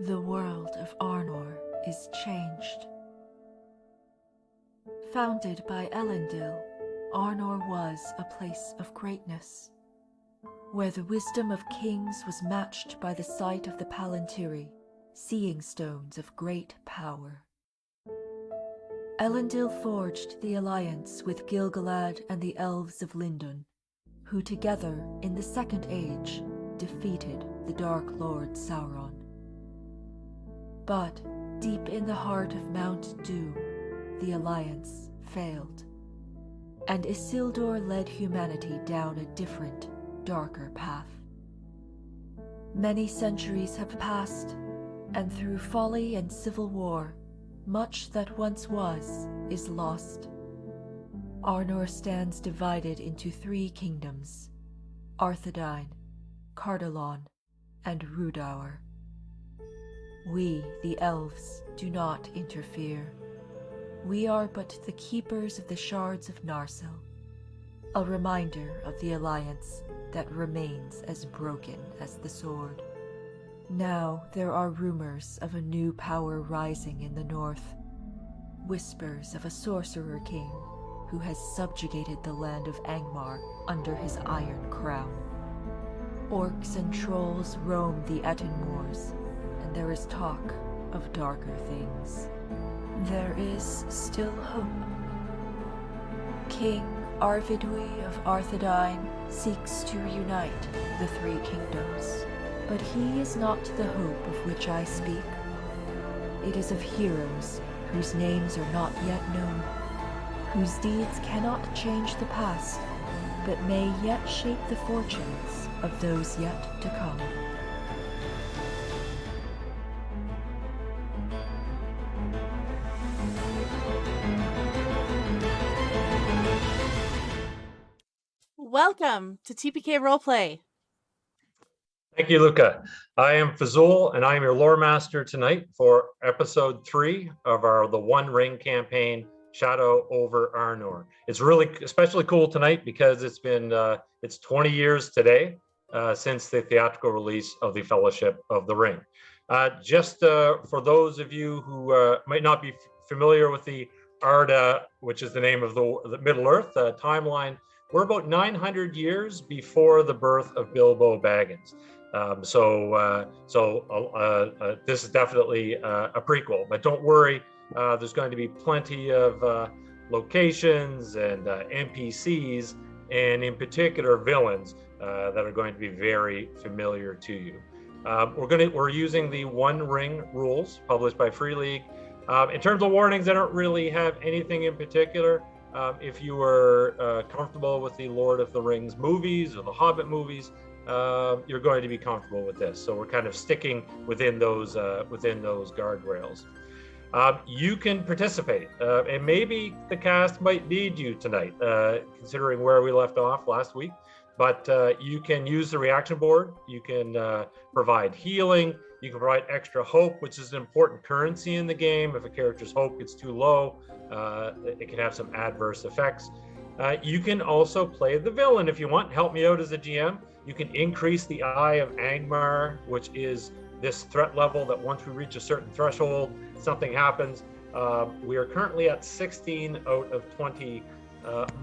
The world of Arnor is changed. Founded by Elendil, Arnor was a place of greatness, where the wisdom of kings was matched by the sight of the Palantiri, seeing stones of great power. Elendil forged the alliance with Gil-galad and the elves of Lindon, who together, in the Second Age, defeated the Dark Lord Sauron. But, deep in the heart of Mount Doom, the alliance failed, and Isildur led humanity down a different, darker path. Many centuries have passed, and through folly and civil war, much that once was is lost. Arnor stands divided into 3 kingdoms: Arthedain, Cardalon, and Rhudaur. We, the elves, do not interfere. We are but the keepers of the shards of Narsil, a reminder of the alliance that remains as broken as the sword. Now there are rumors of a new power rising in the north, whispers of a sorcerer king who has subjugated the land of Angmar under his Iron Crown. Orcs and trolls roam the Etten Moors, and there is talk of darker things. There is still hope. King Arvidui of Arthedain seeks to reunite the 3 kingdoms, but he is not the hope of which I speak. It is of heroes whose names are not yet known, whose deeds cannot change the past, but may yet shape the fortunes of those yet to come. Welcome to TPK Roleplay. Thank you, Luca. I am Phzoul, and I am your lore master tonight for episode 3 of The One Ring campaign, Shadow Over Arnor. It's really especially cool tonight because it's been it's 20 years today since the theatrical release of the Fellowship of the Ring. Just for those of you who might not be familiar with the Arda, which is the name of the Middle Earth timeline, we're about 900 years before the birth of Bilbo Baggins. This is definitely a prequel, but don't worry, there's going to be plenty of locations and NPCs, and in particular villains that are going to be very familiar to you. We're using the One Ring rules published by Free League. In terms of warnings, I don't really have anything in particular. If you were comfortable with the Lord of the Rings movies or the Hobbit movies, you're going to be comfortable with this. So we're kind of sticking within those guardrails. You can participate, and maybe the cast might need you tonight, considering where we left off last week. But you can use the reaction board. You can provide healing. You can provide extra hope, which is an important currency in the game. If a character's hope gets too low, it can have some adverse effects. You can also play the villain if you want. Help me out as a GM. You can increase the Eye of Angmar, which is this threat level that once we reach a certain threshold, something happens. We are currently at 16 out of 20,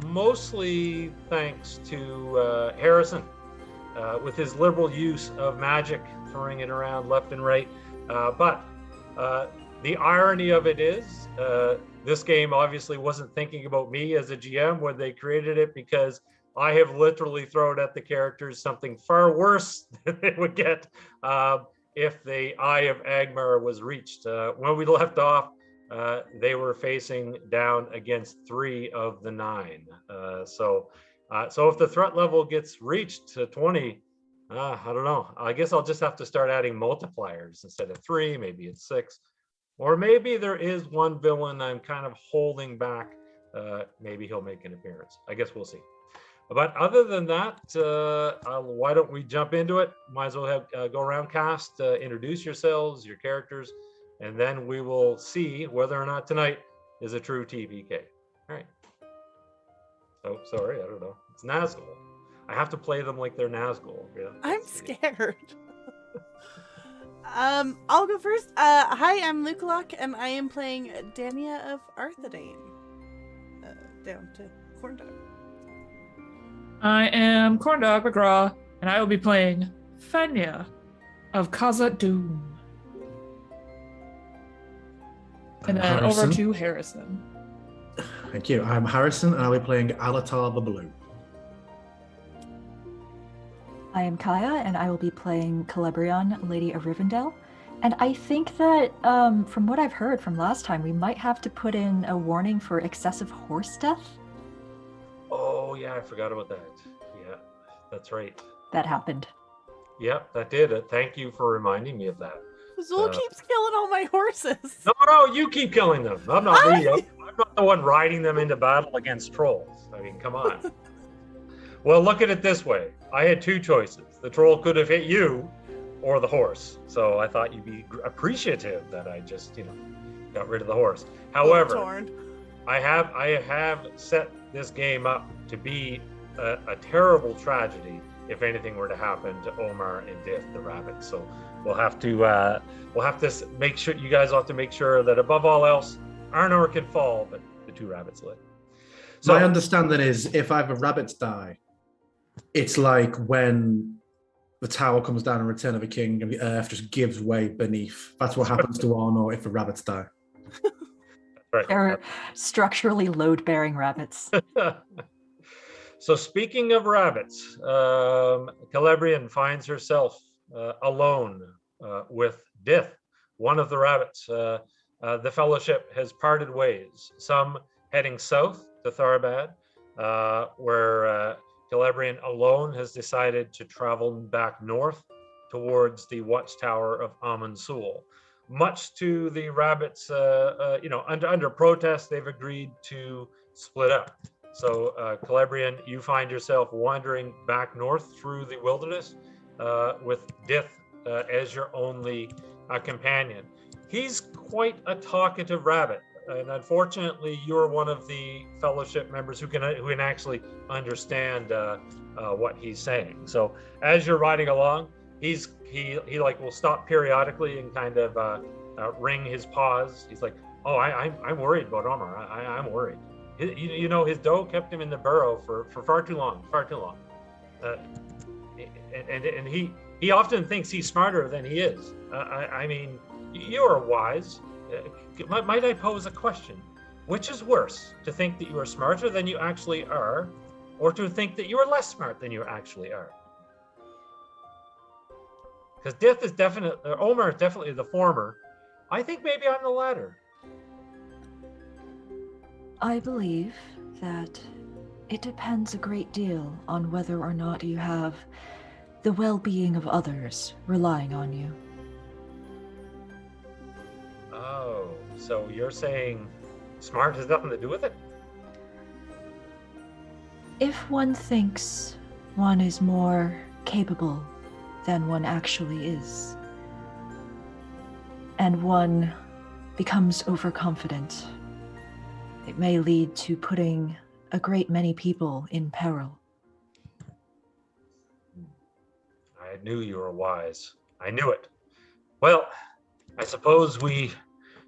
mostly thanks to Harrison with his liberal use of magic, throwing it around left and right. But the irony of it is, this game obviously wasn't thinking about me as a GM when they created it, because I have literally thrown at the characters something far worse than they would get if the Eye of Angmar was reached. When we left off, they were facing down against 3 of the 9. So if the threat level gets reached to 20, I don't know. I guess I'll just have to start adding multipliers. Instead of 3, maybe it's 6. Or maybe there is one villain I'm kind of holding back. Maybe he'll make an appearance. I guess we'll see. But other than that, why don't we jump into it? Might as well have go around cast, introduce yourselves, your characters, and then we will see whether or not tonight is a true TPK. All right. Oh, sorry, I don't know. It's Nazgul. I have to play them like they're Nazgul. Yeah. I'm scared. I'll go first. Hi, I'm Lukalock, and I am playing Dania of Arthedain. Down to Corndog. I am CorndoggMcGraw, and I will be playing Fenja of Khazad Dûm. And then Harrison. over to Harrison. Thank you. I'm Harrison, and I'll be playing Alatar the Blue. I am Kaiya, and I will be playing Celebrian, Lady of Rivendell. And I think that, from what I've heard from last time, we might have to put in a warning for excessive horse death. Oh, yeah, I forgot about that. Yeah, that's right. That happened. Yep, that did it. Thank you for reminding me of that. Phzoul keeps killing all my horses. No, you keep killing them. I'm not I'm not the one riding them into battle against trolls. I mean, come on. Well, look at it this way. I had two choices. The troll could have hit you or the horse. So I thought you'd be appreciative that I just, got rid of the horse. However, I have set this game up to be a terrible tragedy if anything were to happen to Omar and Dith the rabbit. So we'll have to make sure, you guys will have to make sure that above all else, Arnor can fall, but the two rabbits live. So my understanding is if either rabbits die, it's like when the tower comes down in Return of the King and the earth just gives way beneath. That's what happens to Arnor if the rabbits die. Right. They're structurally load-bearing rabbits. So speaking of rabbits, Celebrian finds herself alone with Dith, one of the rabbits. The Fellowship has parted ways, some heading south to Tharbad, where Celebrian alone has decided to travel back north towards the watchtower of Amun-Sul. Much to the rabbits, under protest, they've agreed to split up. So, Celebrian, you find yourself wandering back north through the wilderness with Dith as your only companion. He's quite a talkative rabbit, and unfortunately, you're one of the Fellowship members who can actually understand what he's saying. So, as you're riding along, he will stop periodically and kind of wring his paws. He's like, "Oh, I'm worried about Omar. I'm worried. His doe kept him in the burrow for far too long, and he often thinks he's smarter than he is. I mean, you are wise. Might I pose a question? Which is worse, to think that you are smarter than you actually are, or to think that you are less smart than you actually are?" Because Omar is definitely the former. I think maybe I'm the latter. I believe that it depends a great deal on whether or not you have the well-being of others relying on you. Oh, so you're saying smart has nothing to do with it? If one thinks one is more capable than one actually is, and one becomes overconfident, it may lead to putting a great many people in peril. I knew you were wise. I knew it. Well, I suppose we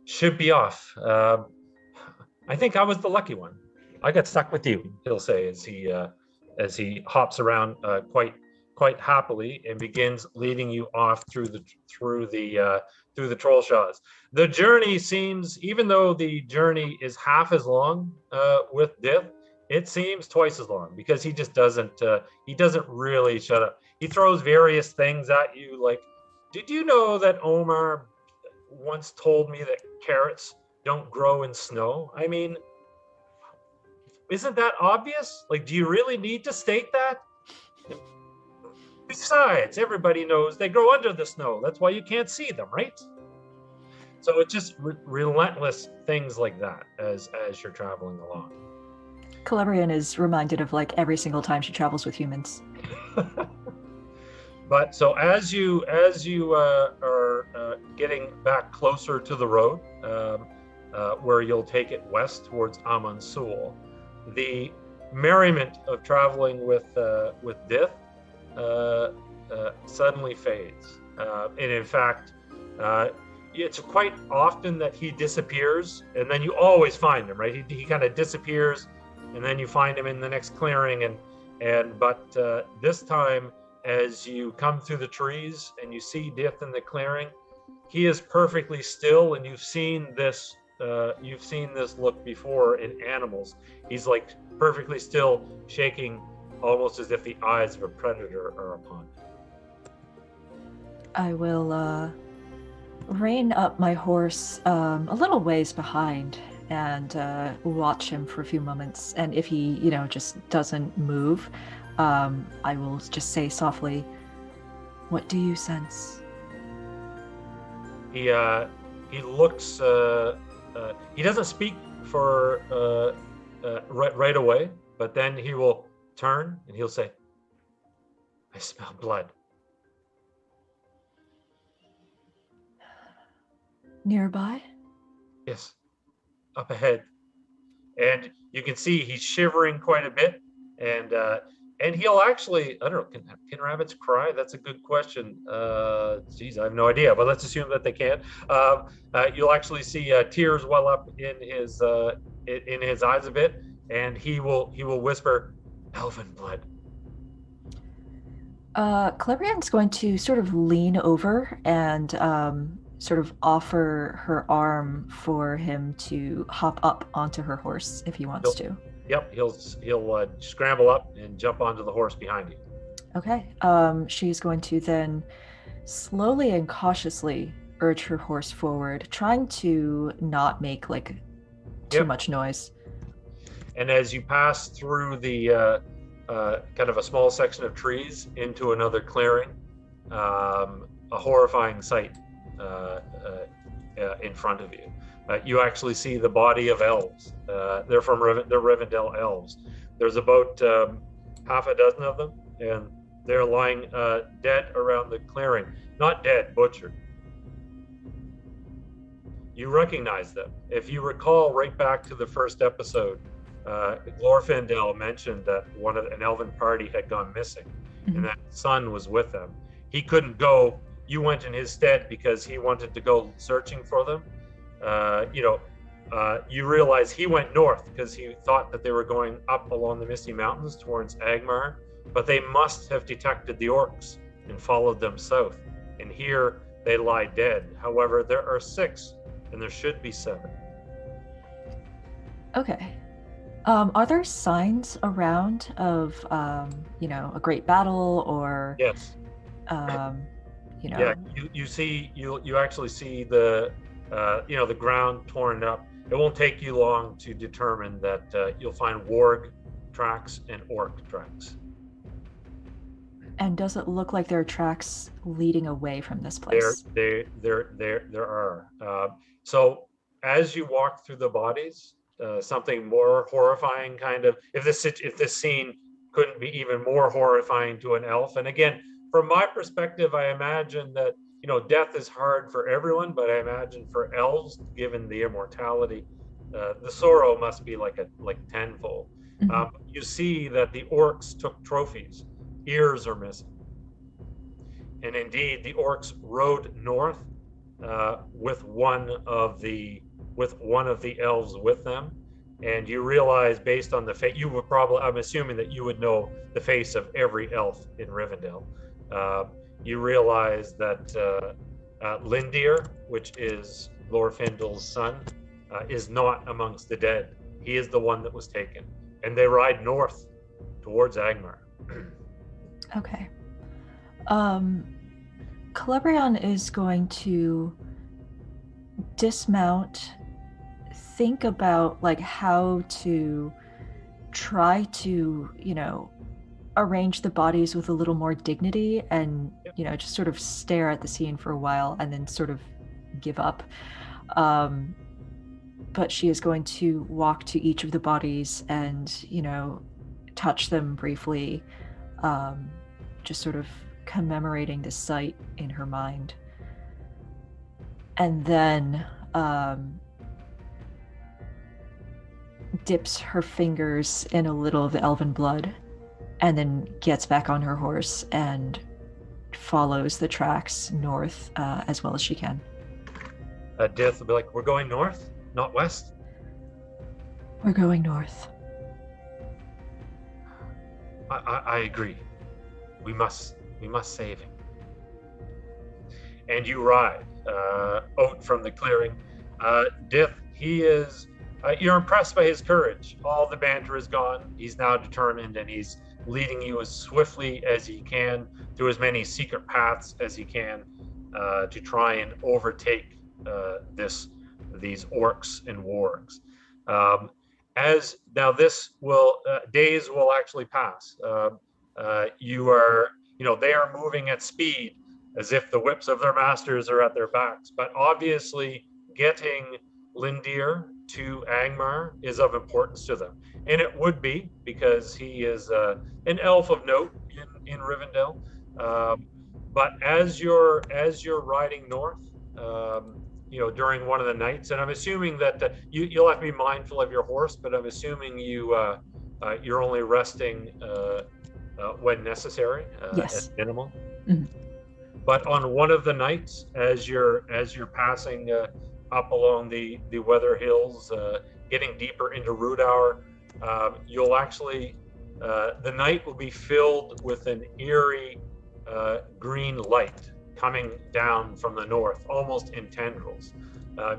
should be off. I think I was the lucky one. I got stuck with you, he'll say as he hops around quite happily and begins leading you off through the troll shaws. The journey seems, even though the journey is half as long with Dith, it seems twice as long because he just doesn't really shut up. He throws various things at you like, "Did you know that Omar once told me that carrots don't grow in snow?" I mean, isn't that obvious? Like, do you really need to state that? Besides, everybody knows they grow under the snow. That's why you can't see them, right? So it's just relentless things like that as you're traveling along. Celebrian is reminded of every single time she travels with humans. But so as you are getting back closer to the road, where you'll take it west towards Amun-Sul, the merriment of traveling with Dith suddenly fades. And in fact, It's quite often that he disappears, and then you always find him, right? He kind of disappears, and then you find him in the next clearing, but this time, as you come through the trees and you see Dith in the clearing, he is perfectly still, and you've seen this look before in animals. He's like perfectly still, shaking, almost as if the eyes of a predator are upon him. I will rein up my horse a little ways behind and watch him for a few moments. And if he, just doesn't move, I will just say softly, "What do you sense?" He looks. He doesn't speak for right away, but then he will turn and he'll say, "I smell blood." Nearby? Yes, up ahead, and you can see he's shivering quite a bit, and he'll actually, I don't know, can rabbits cry? That's a good question. Geez, I have no idea, but let's assume that they can. You'll actually see tears well up in his eyes a bit, and he will whisper, "Elven blood." Celebrian's going to sort of lean over and sort of offer her arm for him to hop up onto her horse if he wants to. Yep, he'll scramble up and jump onto the horse behind you. Okay. She's going to then slowly and cautiously urge her horse forward, trying to not make too much noise. And as you pass through the kind of a small section of trees into another clearing, a horrifying sight in front of you. You actually see the body of elves. They're Rivendell elves. There's about half a dozen of them, and they're lying dead around the clearing. Not dead, butchered. You recognize them. If you recall right back to the first episode, Glorfindel mentioned that an elven party had gone missing, and that his son was with them. He couldn't go. You went in his stead because he wanted to go searching for them. You realize he went north because he thought that they were going up along the Misty Mountains towards Angmar, but they must have detected the orcs and followed them south. And here they lie dead. However, there are 6, and there should be 7. Okay. Are there signs around of, a great battle or? Yes. Yeah, you actually see the ground torn up. It won't take you long to determine that you'll find warg tracks and orc tracks. And does it look like there are tracks leading away from this place? There are. So as you walk through the bodies, something more horrifying kind of, if this scene couldn't be even more horrifying to an elf. And again, from my perspective, I imagine that, death is hard for everyone, but I imagine for elves, given the immortality, the sorrow must be like tenfold. Mm-hmm. You see that the orcs took trophies. Ears are missing. And indeed, the orcs rode north with one of the elves with them. And you realize, based on the face, I'm assuming that you would know the face of every elf in Rivendell. You realize that Lindir, which is Glorfindel's son, is not amongst the dead. He is the one that was taken. And they ride north towards Angmar. Okay. Celebrian is going to dismount, think about how to try to, arrange the bodies with a little more dignity and, just sort of stare at the scene for a while and then sort of give up. But she is going to walk to each of the bodies and, touch them briefly, just sort of commemorating the sight in her mind. And then dips her fingers in a little of the elven blood and then gets back on her horse and follows the tracks north as well as she can. Dith will be like, we're going north, not west. We're going north. I agree. We must save him. And you ride out from the clearing. Dith, he is. You're impressed by his courage. All the banter is gone. He's now determined, and he's leading you as swiftly as he can through as many secret paths as he can to try and overtake these orcs and wargs. As now, this will days will actually pass. They are moving at speed as if the whips of their masters are at their backs. But obviously, getting Lindir to Angmar is of importance to them, and it would be because he is an elf of note in Rivendell. But as you're riding north, during one of the nights, and I'm assuming that you'll have to be mindful of your horse, but I'm assuming you're only resting when necessary, yes, at minimal. Mm-hmm. But on one of the nights, as you're passing up along the Weather Hills, getting deeper into Rudour, you'll actually the night will be filled with an eerie green light coming down from the north, almost in tendrils.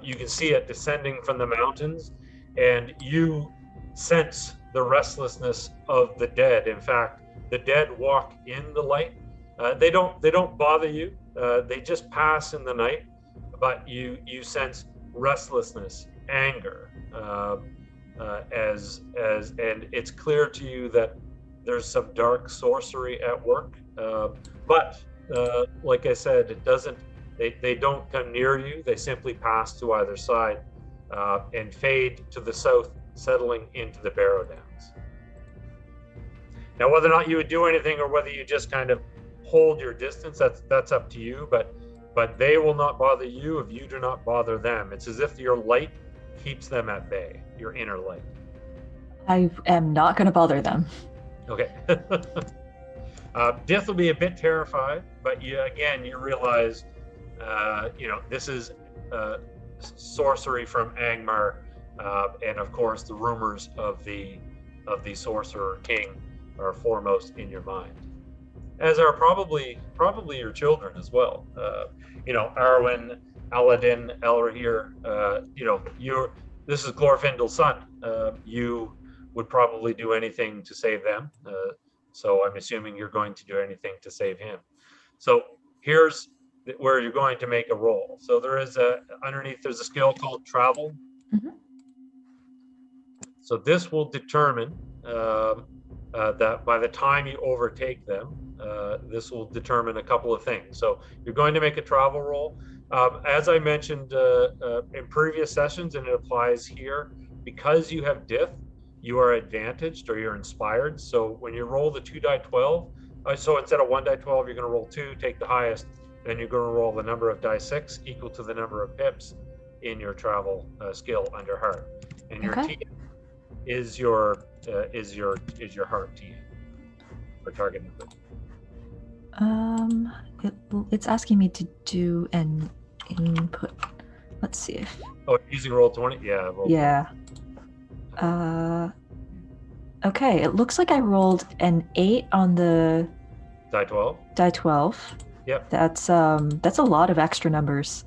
You can see it descending from the mountains, and you sense the restlessness of the dead. In fact, the dead walk in the light. They don't bother you. They just pass in the night, but you sense restlessness, anger, and it's clear to you that there's some dark sorcery at work. But like I said, it doesn't. They don't come near you. They simply pass to either side and fade to the south, settling into the Barrow Downs. Now, whether or not you would do anything, or whether you just kind of hold your distance, that's up to you. But they will not bother you if you do not bother them. It's as if your light keeps them at bay. Your inner light. I am not going to bother them. Okay. Dith will be a bit terrified, but you realize, this is sorcery from Angmar, and of course the rumors of the sorcerer king are foremost in your mind, as are probably your children as well. Arwen, Aladin, Elrahir. This is Glorfindel's son. You would probably do anything to save them. So I'm assuming you're going to do anything to save him. So here's where you're going to make a roll. So there is underneath there's a skill called Travel. Mm-hmm. So this will determine that by the time you overtake them, this will determine a couple of things. So you're going to make a travel roll. As I mentioned in previous sessions, and it applies here, because you have Dith, you are advantaged or you're inspired. So when you roll the 2 die 12, so instead of 1 die 12, you're going to roll 2, take the highest, then you're going to roll the number of die 6 equal to the number of pips in your travel skill under heart. And your Okay. TN is your heart TN for target number. It's asking me to do an input. Let's see if. Oh, using roll 20? Yeah. Yeah. Okay, it looks like I rolled an 8 on the Die 12? die 12. Yep. That's a lot of extra numbers.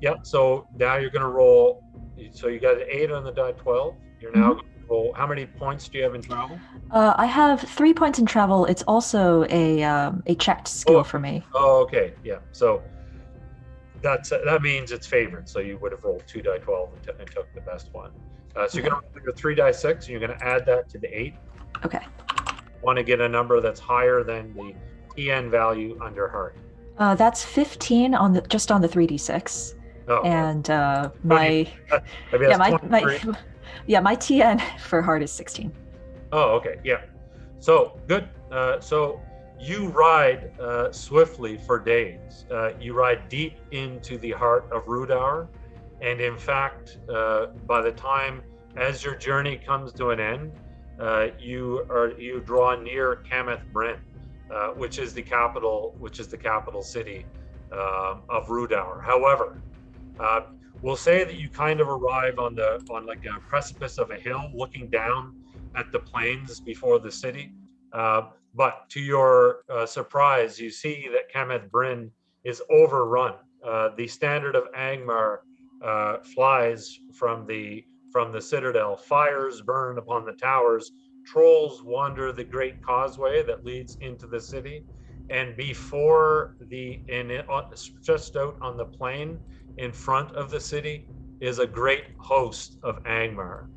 Yep. So now you're going to roll. So you got an 8 on the die 12. You're now going to roll. How many points do you have in travel? I have 3 points in travel. It's also a checked skill for me. Oh, okay. Yeah. So that means it's favored. So you would have rolled 2 die 12 and took the best one. So you're going to roll your 3 die 6, and you're going to add that to the 8. Okay. Want to get a number that's higher than the TN value under heart. That's 15 on the 3d6. Oh, And maybe that's my 23. my TN for heart is 16. Oh, okay, yeah. So good. So you ride swiftly for days. You ride deep into the heart of Rudour, and in fact, by the time as your journey comes to an end, you draw near Kameth Bryn. which is the capital city of Rudour. However, we'll say that you kind of arrive on like a precipice of a hill, looking down at the plains before the city. But to your surprise, you see that Kameth Bryn is overrun. The standard of Angmar flies from the citadel. Fires burn upon the towers. Trolls wander the great causeway that leads into the city. And before just out on the plain in front of the city is a great host of Angmar,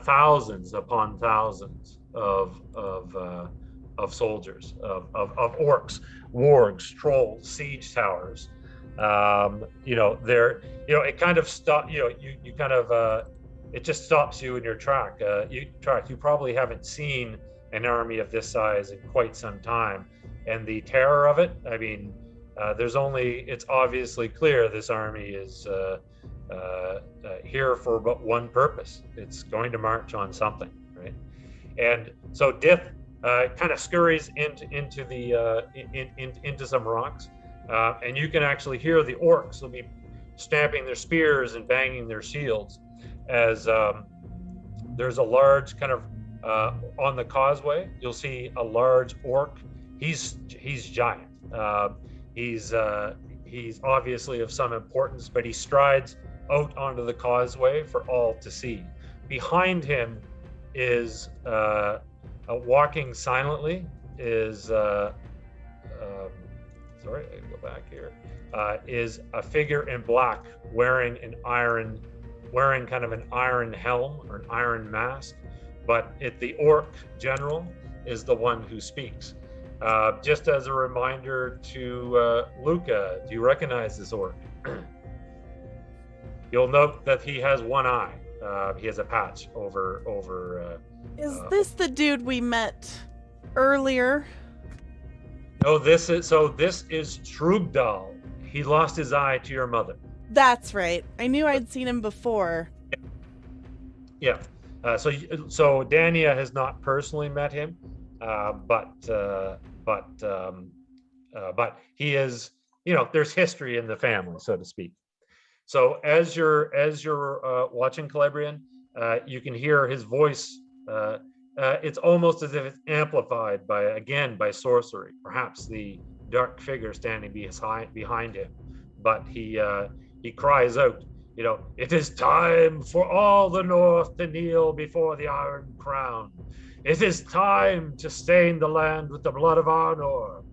thousands upon thousands of soldiers, of orcs, wargs, trolls, siege towers. It kind of stop. You kind of it just stops you in your track. You probably haven't seen an army of this size in quite some time, and the terror of it. I mean, it's obviously clear this army is here for but one purpose. It's going to march on something, right? And so Dith kind of scurries into some rocks, and you can actually hear the orcs will be stamping their spears and banging their shields as there's a large kind of on the causeway. You'll see a large orc. He's giant. He's obviously of some importance, but he strides out onto the causeway for all to see. Behind him is walking silently is sorry, I can go back here. Is a figure in black wearing kind of an iron helm or an iron mask, but the orc general is the one who speaks. Just as a reminder to Luca, do you recognize this orc? You'll note that he has one eye. He has a patch over. Is this the dude we met earlier? No, this is Shrugdal. He lost his eye to your mother. That's right. I knew I'd seen him before. Yeah. So Dania has not personally met him, but he is. There's history in the family, so to speak. So as you're watching Celebrian, you can hear his voice. It's almost as if it's amplified by sorcery, perhaps the dark figure standing behind him. But he cries out, it is time for all the North to kneel before the Iron Crown. It is time to stain the land with the blood of Arnor.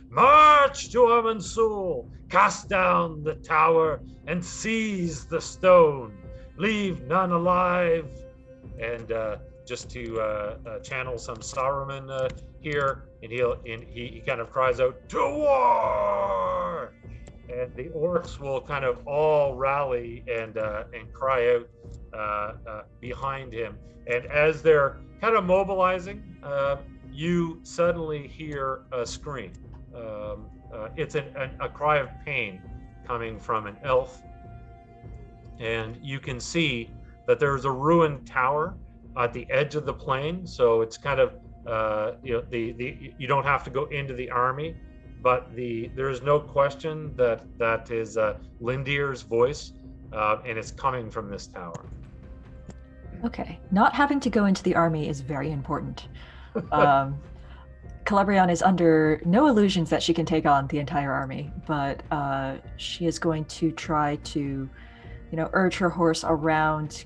March to Phzoul, cast down the tower and seize the stone. Leave none alive. And just to channel some Saruman here, and he kind of cries out, to war! And the orcs will kind of all rally and cry out behind him. And as they're kind of mobilizing, you suddenly hear a scream. It's a cry of pain coming from an elf, and you can see that there's a ruined tower at the edge of the plain. So it's kind of you don't have to go into the army, but there's no question that is Lindir's voice, and it's coming from this tower. Okay, not having to go into the army is very important. Celebrian is under no illusions that she can take on the entire army, but she is going to try to, urge her horse around,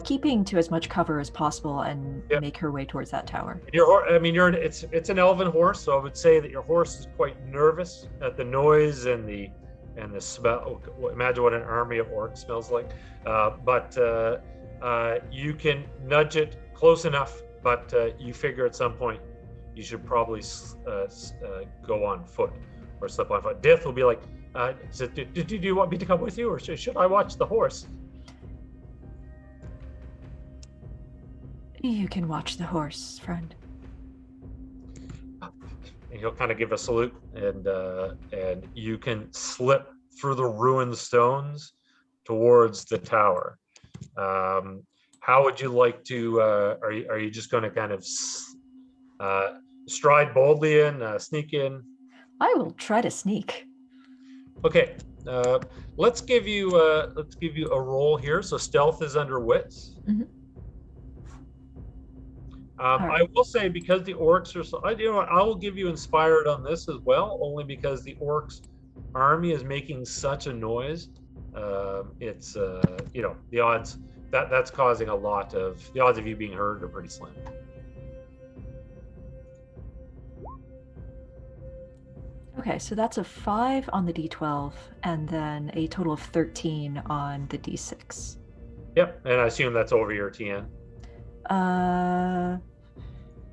keeping to as much cover as possible and make her way towards that tower. It's an elven horse, so I would say that your horse is quite nervous at the noise and the smell. Imagine what an army of orcs smells like. But you can nudge it close enough, but you figure at some point you should probably go on foot or slip on foot. Dith will be like, do you want me to come with you, or should I watch the horse? You can watch the horse, friend. And he'll kind of give a salute, and you can slip through the ruined stones towards the tower. How would you like to? Are you just going to kind of stride boldly in, sneak in. I will try to sneak. Okay, let's give you a roll here. So stealth is under wits. Mhm. I will say, because the orcs are so, you know what, I will give you inspired on this as well, only because the orcs army is making such a noise. It's you know, the odds that's causing a lot of the odds of you being heard are pretty slim. Okay, so that's a 5 on the d12, and then a total of 13 on the d6. Yep, and I assume that's over your TN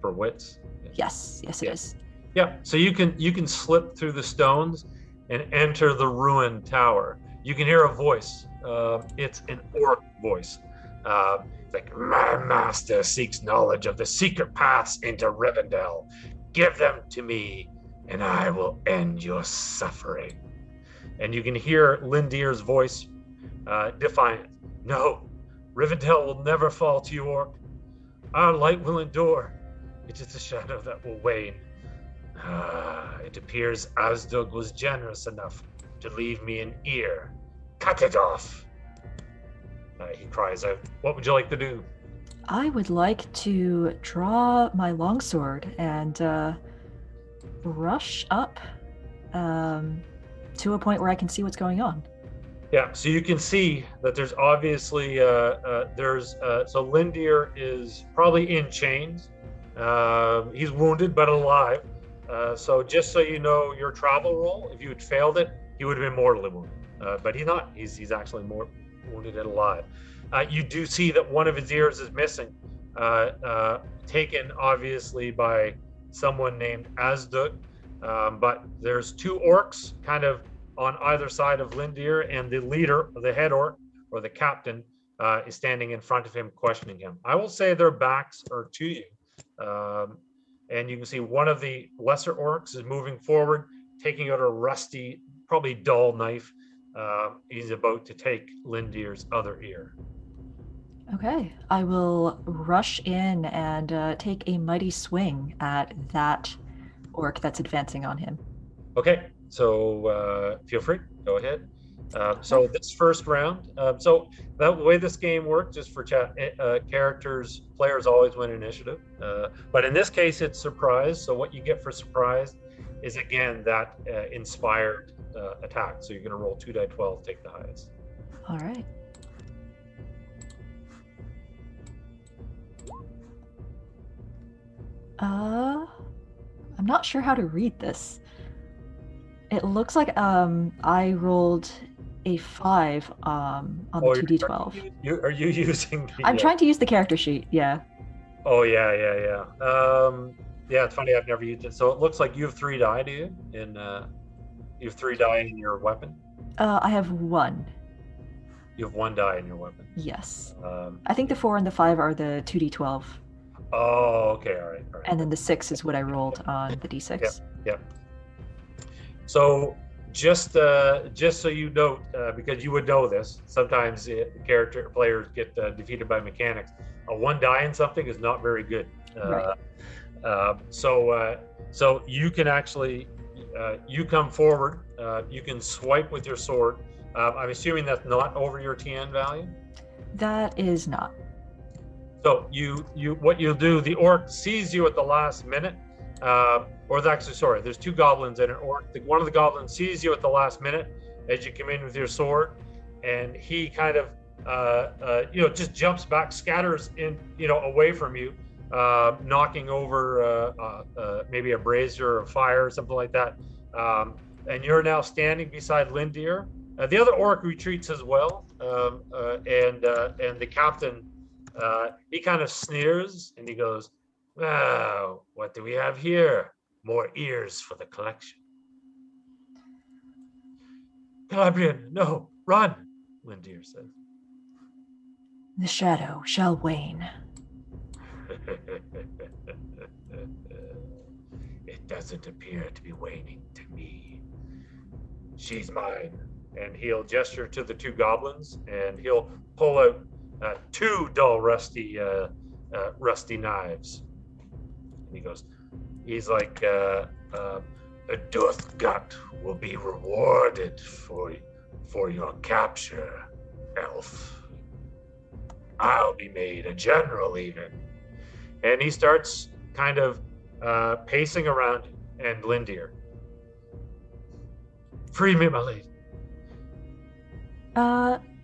for wits. Yes, it Yeah. is. Yeah, so you can slip through the stones and enter the ruined tower. You can hear a voice. It's an orc voice. It's like, my master seeks knowledge of the secret paths into Rivendell. Give them to me, and I will end your suffering. And you can hear Lindir's voice, defiant. No, Rivendell will never fall to you, orc. Our light will endure. It is the shadow that will wane. It appears Isildur was generous enough to leave me an ear. Cut it off. He cries out, what would you like to do? I would like to draw my longsword and rush up to a point where I can see what's going on. Yeah, so you can see that there's obviously so Lindir is probably in chains. He's wounded but alive. So just so you know, your travel roll, if you had failed it, he would have been mortally wounded. But he's not. He's actually more wounded and alive. You do see that one of his ears is missing, taken obviously by someone named Isildur. But there's two orcs kind of on either side of Lindir, and the leader, the head orc or the captain, is standing in front of him, questioning him. I will say their backs are to you. And you can see one of the lesser orcs is moving forward, taking out a rusty, probably dull knife. He's about to take Lindir's other ear. Okay, I will rush in and take a mighty swing at that orc that's advancing on him. Okay, so feel free, go ahead. So this first round, so the way this game works, just for chat, players always win initiative. But in this case, it's surprise. So what you get for surprise is, again, that inspired attack. So you're going to roll 2 die 12, take the highest. All right. I'm not sure how to read this. It looks like I rolled a 5 on the 2d12. Are you using the, I'm trying to use the character sheet, yeah. Oh, yeah. Yeah, it's funny, I've never used it. So it looks like you have 3 die, do you? You have 3 die in your weapon? I have 1. You have 1 die in your weapon? Yes. I think the 4 and the 5 are the 2d12. Oh, okay, all right. And then the 6 is what I rolled on the d6. Yep. So just so you note, because you would know this, sometimes players get defeated by mechanics. A 1 die in something is not very good. Right. So you can actually, you come forward, you can swipe with your sword. I'm assuming that's not over your TN value? That is not. So what you'll do, the orc sees you at the last minute, there's 2 goblins and an orc. One of the goblins sees you at the last minute as you come in with your sword, and he kind of, just jumps back, scatters in, away from you, knocking over maybe a brazier of fire or something like that. And you're now standing beside Lindir. The other orc retreats as well, and the captain, he kind of sneers and he goes, "Wow, what do we have here? More ears for the collection." "Celebrian, no, run," Lindir says. The shadow shall wane. It doesn't appear to be waning to me. She's mine. And he'll gesture to the 2 goblins, and he'll pull out 2 dull, rusty knives. And he goes, he's like, a Doothgut will be rewarded for your capture, elf. I'll be made a general even. And he starts kind of pacing around, and Lindir. Free me, my lady.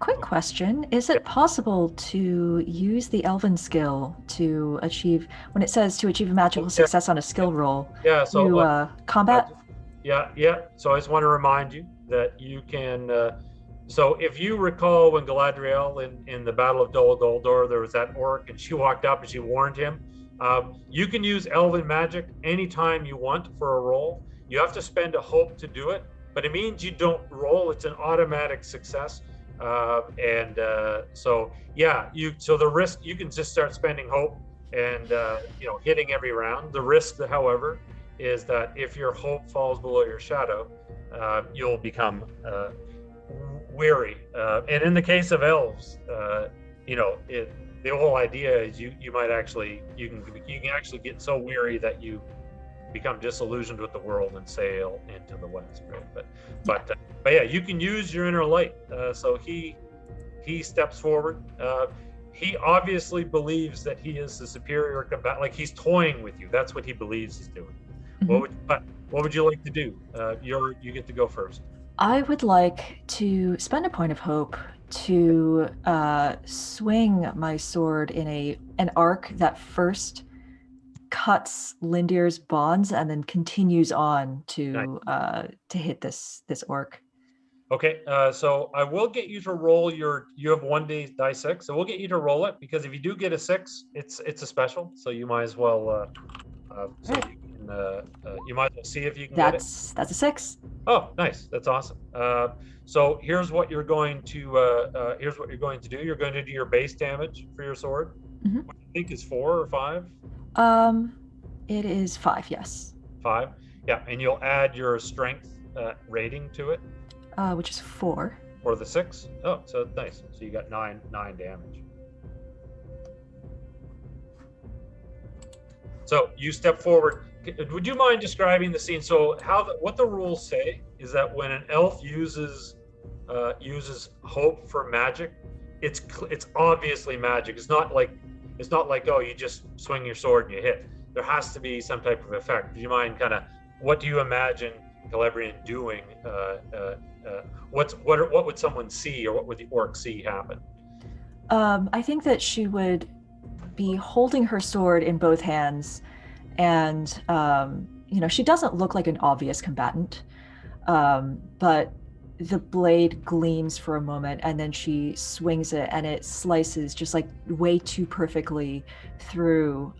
Quick question. Is it possible to use the elven skill to achieve, when it says to achieve a magical success on a skill roll, Yeah, so to combat? Yeah. So I just want to remind you that you can. So if you recall when Galadriel in the Battle of Dol Guldur, there was that orc, and she walked up and she warned him. You can use elven magic anytime you want for a roll. You have to spend a hope to do it, but it means you don't roll. It's an automatic success. So the risk, you can just start spending hope and hitting every round. The risk, however, is that if your hope falls below your shadow, you'll become weary. And in the case of elves, the whole idea is you might actually you can actually get so weary that you become disillusioned with the world and sail into the west, right? But yeah, you can use your inner light. So he steps forward. He obviously believes that he is the superior combatant. Like, he's toying with you. That's what he believes he's doing. Mm-hmm. What would you like to do? You get to go first. I would like to spend a point of hope to swing my sword in an arc that first cuts Lindir's bonds and then continues on to hit this orc. Okay, so I will get you to roll you have 1d die 6, so we'll get you to roll it, because if you do get a 6, it's a special, so you might as well you might as well see if you can get it. That's a 6. Oh, nice. That's awesome. So here's what you're going to do. You're going to do your base damage for your sword, which I think is 4 or 5. It is 5, yes. 5, yeah, and you'll add your strength rating to it, which is 4. For the 6. Oh, so nice. So you got 9 damage. So you step forward. Would you mind describing the scene? So what the rules say is that when an elf uses hope for magic, it's obviously magic. It's not like oh, you just swing your sword and you hit. There has to be some type of effect. Do you mind what do you imagine Celebrian doing? What would someone see, or what would the orc see happen? I think that she would be holding her sword in both hands, and she doesn't look like an obvious combatant, but the blade gleams for a moment, and then she swings it, and it slices just like way too perfectly through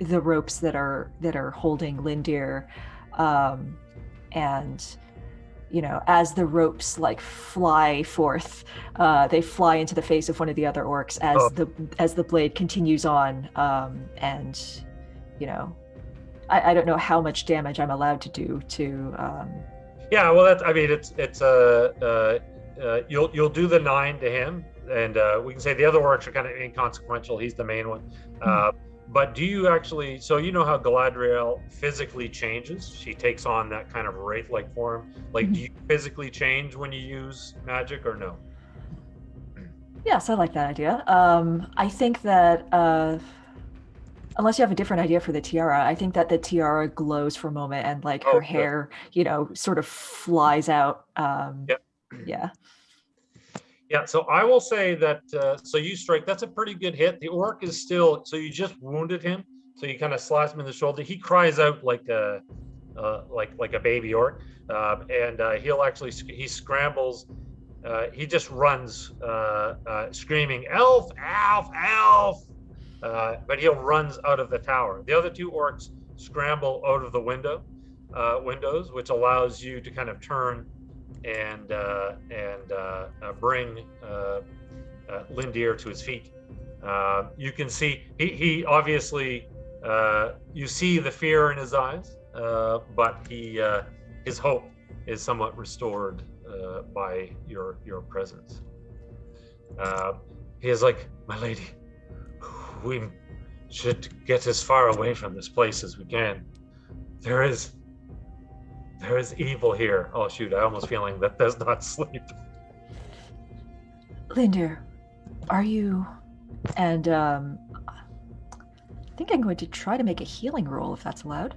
the ropes that are holding Lindir, and as the ropes like fly forth, they fly into the face of one of the other orcs as the blade continues on, and I don't know how much damage I'm allowed to do to. Yeah, well, you'll do the 9 to him, and we can say the other orcs are kind of inconsequential. He's the main one. But do you actually, so you know how Galadriel physically changes? She takes on that kind of wraith-like form. Like, do you physically change when you use magic, or no? Yes, I like that idea. I think that, unless you have a different idea for the tiara, I think that the tiara glows for a moment, and like her hair, sort of flies out. Yeah. Yeah, so I will say that, so you strike, that's a pretty good hit. The orc is still, so you just wounded him, so you kind of slash him in the shoulder. He cries out like a baby orc, and he scrambles, he just runs, screaming, elf, elf, elf, but he runs out of the tower. The other 2 orcs scramble out of the windows, which allows you to kind of turn and bring Lindir to his feet. You can see he obviously, you see the fear in his eyes, but his hope is somewhat restored by your presence. He is like, my lady, we should get as far away from this place as we can. There is evil here. Oh shoot! I almost feeling that does not sleep. Lindir, are you? And I think I'm going to try to make a healing roll if that's allowed.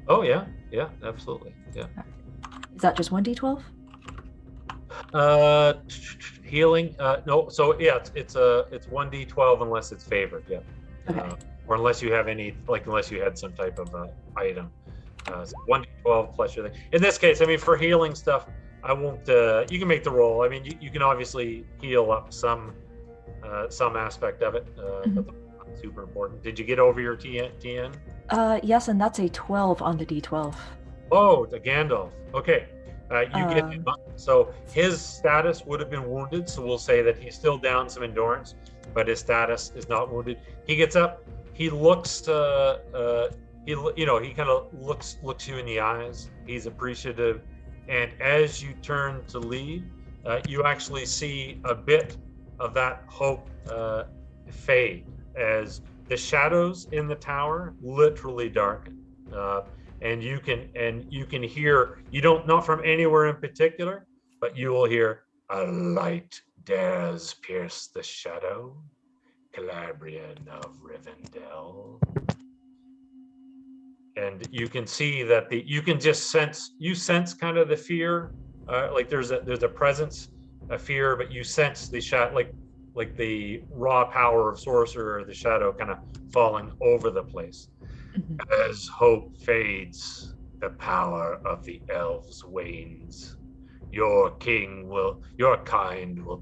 Oh yeah, absolutely, yeah. Is that just 1d12? Healing. No. So yeah, it's 1d12 unless it's favored. Yeah. Okay. Or unless you have any, like, unless you had some type of item. So 1d12 plus your thing. In this case, I mean, for healing stuff, I won't. You can make the roll. I mean, you can obviously heal up some aspect of it, but not super important. Did you get over your TN? Yes, and that's a 12 on the d12. Oh, the Gandalf. Okay. You get him up. So his status would have been wounded, so we'll say that he's still down some endurance, but his status is not wounded. He gets up. He looks. He kind of looks you in the eyes. He's appreciative, and as you turn to leave, you actually see a bit of that hope fade as the shadows in the tower literally darken. And you can hear, not from anywhere in particular, but you will hear, a light dares pierce the shadow, Celebrian of Rivendell. And you can see that you can just sense kind of the fear, like there's a presence, a fear, but you sense the shadow, like the raw power of sorcerer, the shadow kind of falling over the place. As hope fades, the power of the elves wanes. Your kind will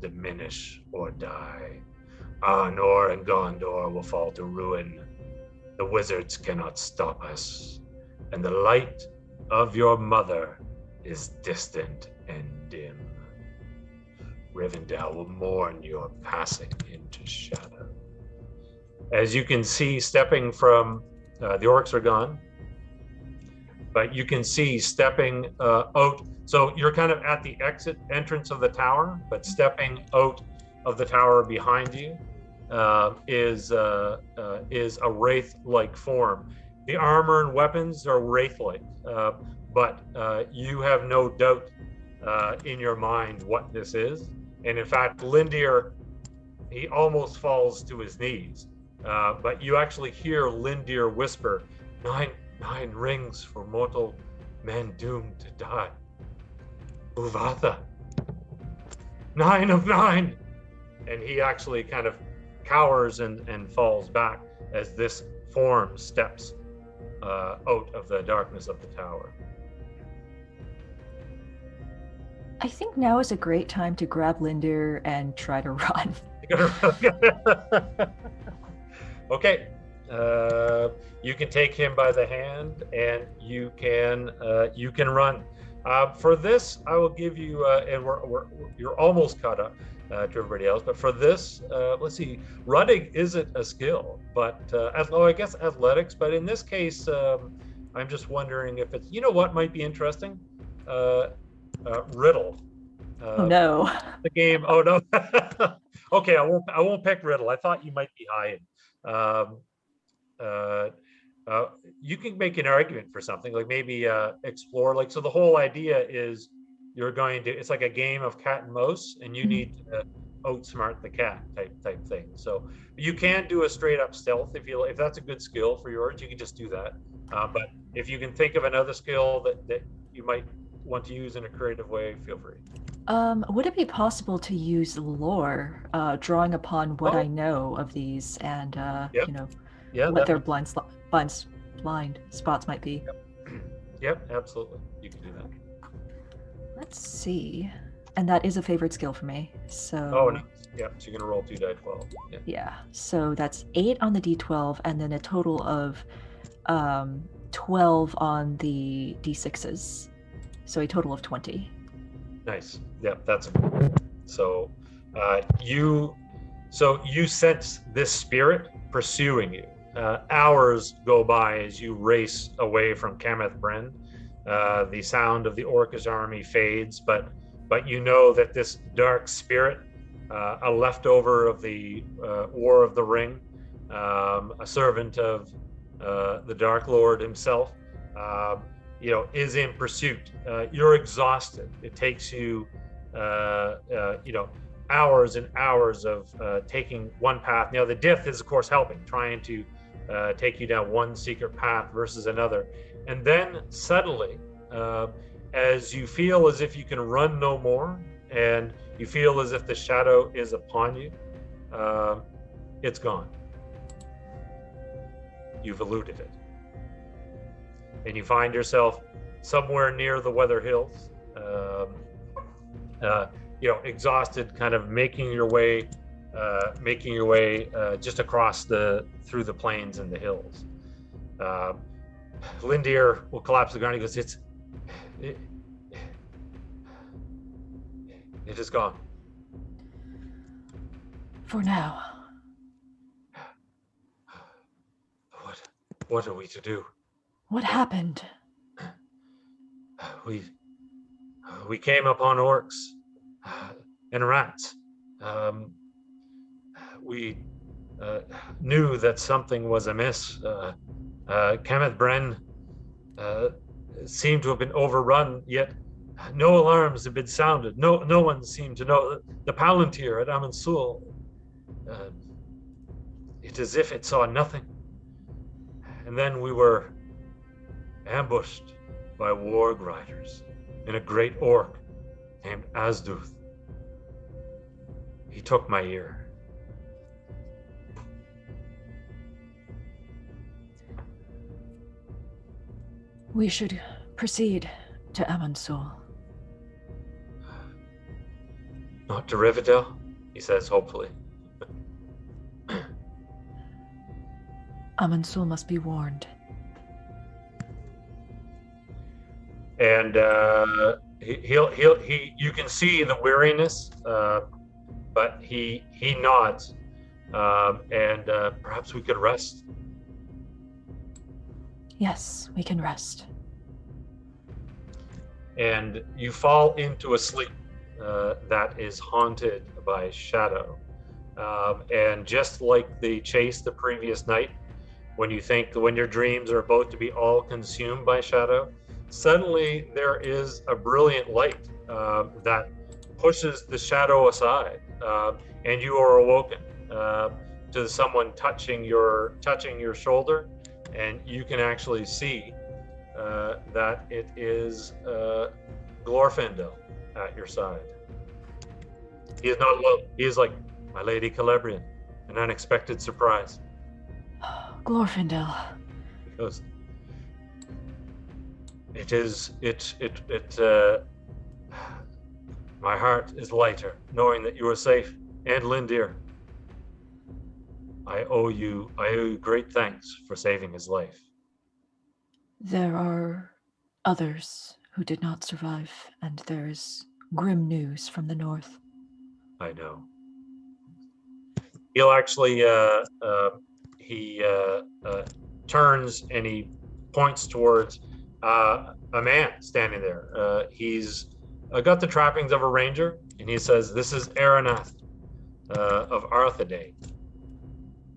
diminish or die. Arnor and Gondor will fall to ruin. The wizards cannot stop us. And the light of your mother is distant and dim. Rivendell will mourn your passing into shadow. As you can see, stepping from the orcs are gone, but you can see stepping out. So you're kind of at the entrance of the tower, but stepping out of the tower behind you is a wraith-like form. The armor and weapons are wraith-like, but you have no doubt in your mind what this is. And in fact, Lindir, he almost falls to his knees. But you actually hear Lindir whisper, nine rings for mortal men doomed to die. Uvatha, 9 of 9. And he actually kind of cowers and falls back as this form steps out of the darkness of the tower. I think now is a great time to grab Lindir and try to run. Okay, you can take him by the hand, and you can run. For this, I will give you, and you're almost caught up to everybody else. But for this, let's see, running isn't a skill, but I guess athletics. But in this case, I'm just wondering if it's, what might be interesting. Riddle. Oh no. The game. Oh no. Okay, I won't pick riddle. I thought you might be high. You can make an argument for something like maybe explore. So the whole idea is it's like a game of cat and mouse, and you need to outsmart the cat type thing. So you can do a straight up stealth if that's a good skill for yours. You can just do that. But if you can think of another skill that you might want to use in a creative way, feel free. Would it be possible to use lore, drawing upon what I know of these and what their blind spots might be? Yep, absolutely. You can do that. Let's see. And that is a favorite skill for me. So. Oh, nice. Yeah, so you're gonna roll 2d12. Yeah. So that's 8 on the d12, and then a total of 12 on the d6s. So a total of 20. Nice. Yeah, that's so. You sense this spirit pursuing you. Hours go by as you race away from Kameth Bryn. The sound of the Orcish army fades, but you know that this dark spirit, a leftover of the War of the Ring, a servant of the Dark Lord himself, is in pursuit. You're exhausted. It takes you, hours and hours of taking one path. Now, the diff is, of course, helping, trying to take you down one secret path versus another. And then suddenly, as you feel as if you can run no more, and you feel as if the shadow is upon you, it's gone. You've eluded it. And you find yourself somewhere near the Weather Hills, exhausted, kind of making your way just across through the plains and the hills. Lindir will collapse to the ground. He goes, it is gone. For now. What are we to do? What happened? We came upon orcs and rats. We knew that something was amiss. Kenneth Bren seemed to have been overrun, yet no alarms had been sounded. No one seemed to know. The Palantir at Amansul, it's as if it saw nothing. And then we were ambushed by warg riders and a great orc named Azduth. He took my ear. We should proceed to Amansul. Not to Rivendell, he says hopefully. Amansul must be warned. And you can see the weariness, but he nods, and perhaps we could rest. Yes, we can rest. And you fall into a sleep that is haunted by shadow. And just like the chase the previous night, when your dreams are about to be all consumed by shadow, suddenly there is a brilliant light that pushes the shadow aside, and you are awoken to someone touching your shoulder, and you can actually see that it is Glorfindel at your side. He is not low. He is like, my lady Celebrian, an unexpected surprise. Glorfindel. He goes, my heart is lighter knowing that you are safe, and Lindir. I owe you great thanks for saving his life. There are others who did not survive, and there is grim news from the north. I know. He'll actually, he turns and he points towards a man standing there. He's got the trappings of a ranger, and he says, "This is Aranath of Arthedain.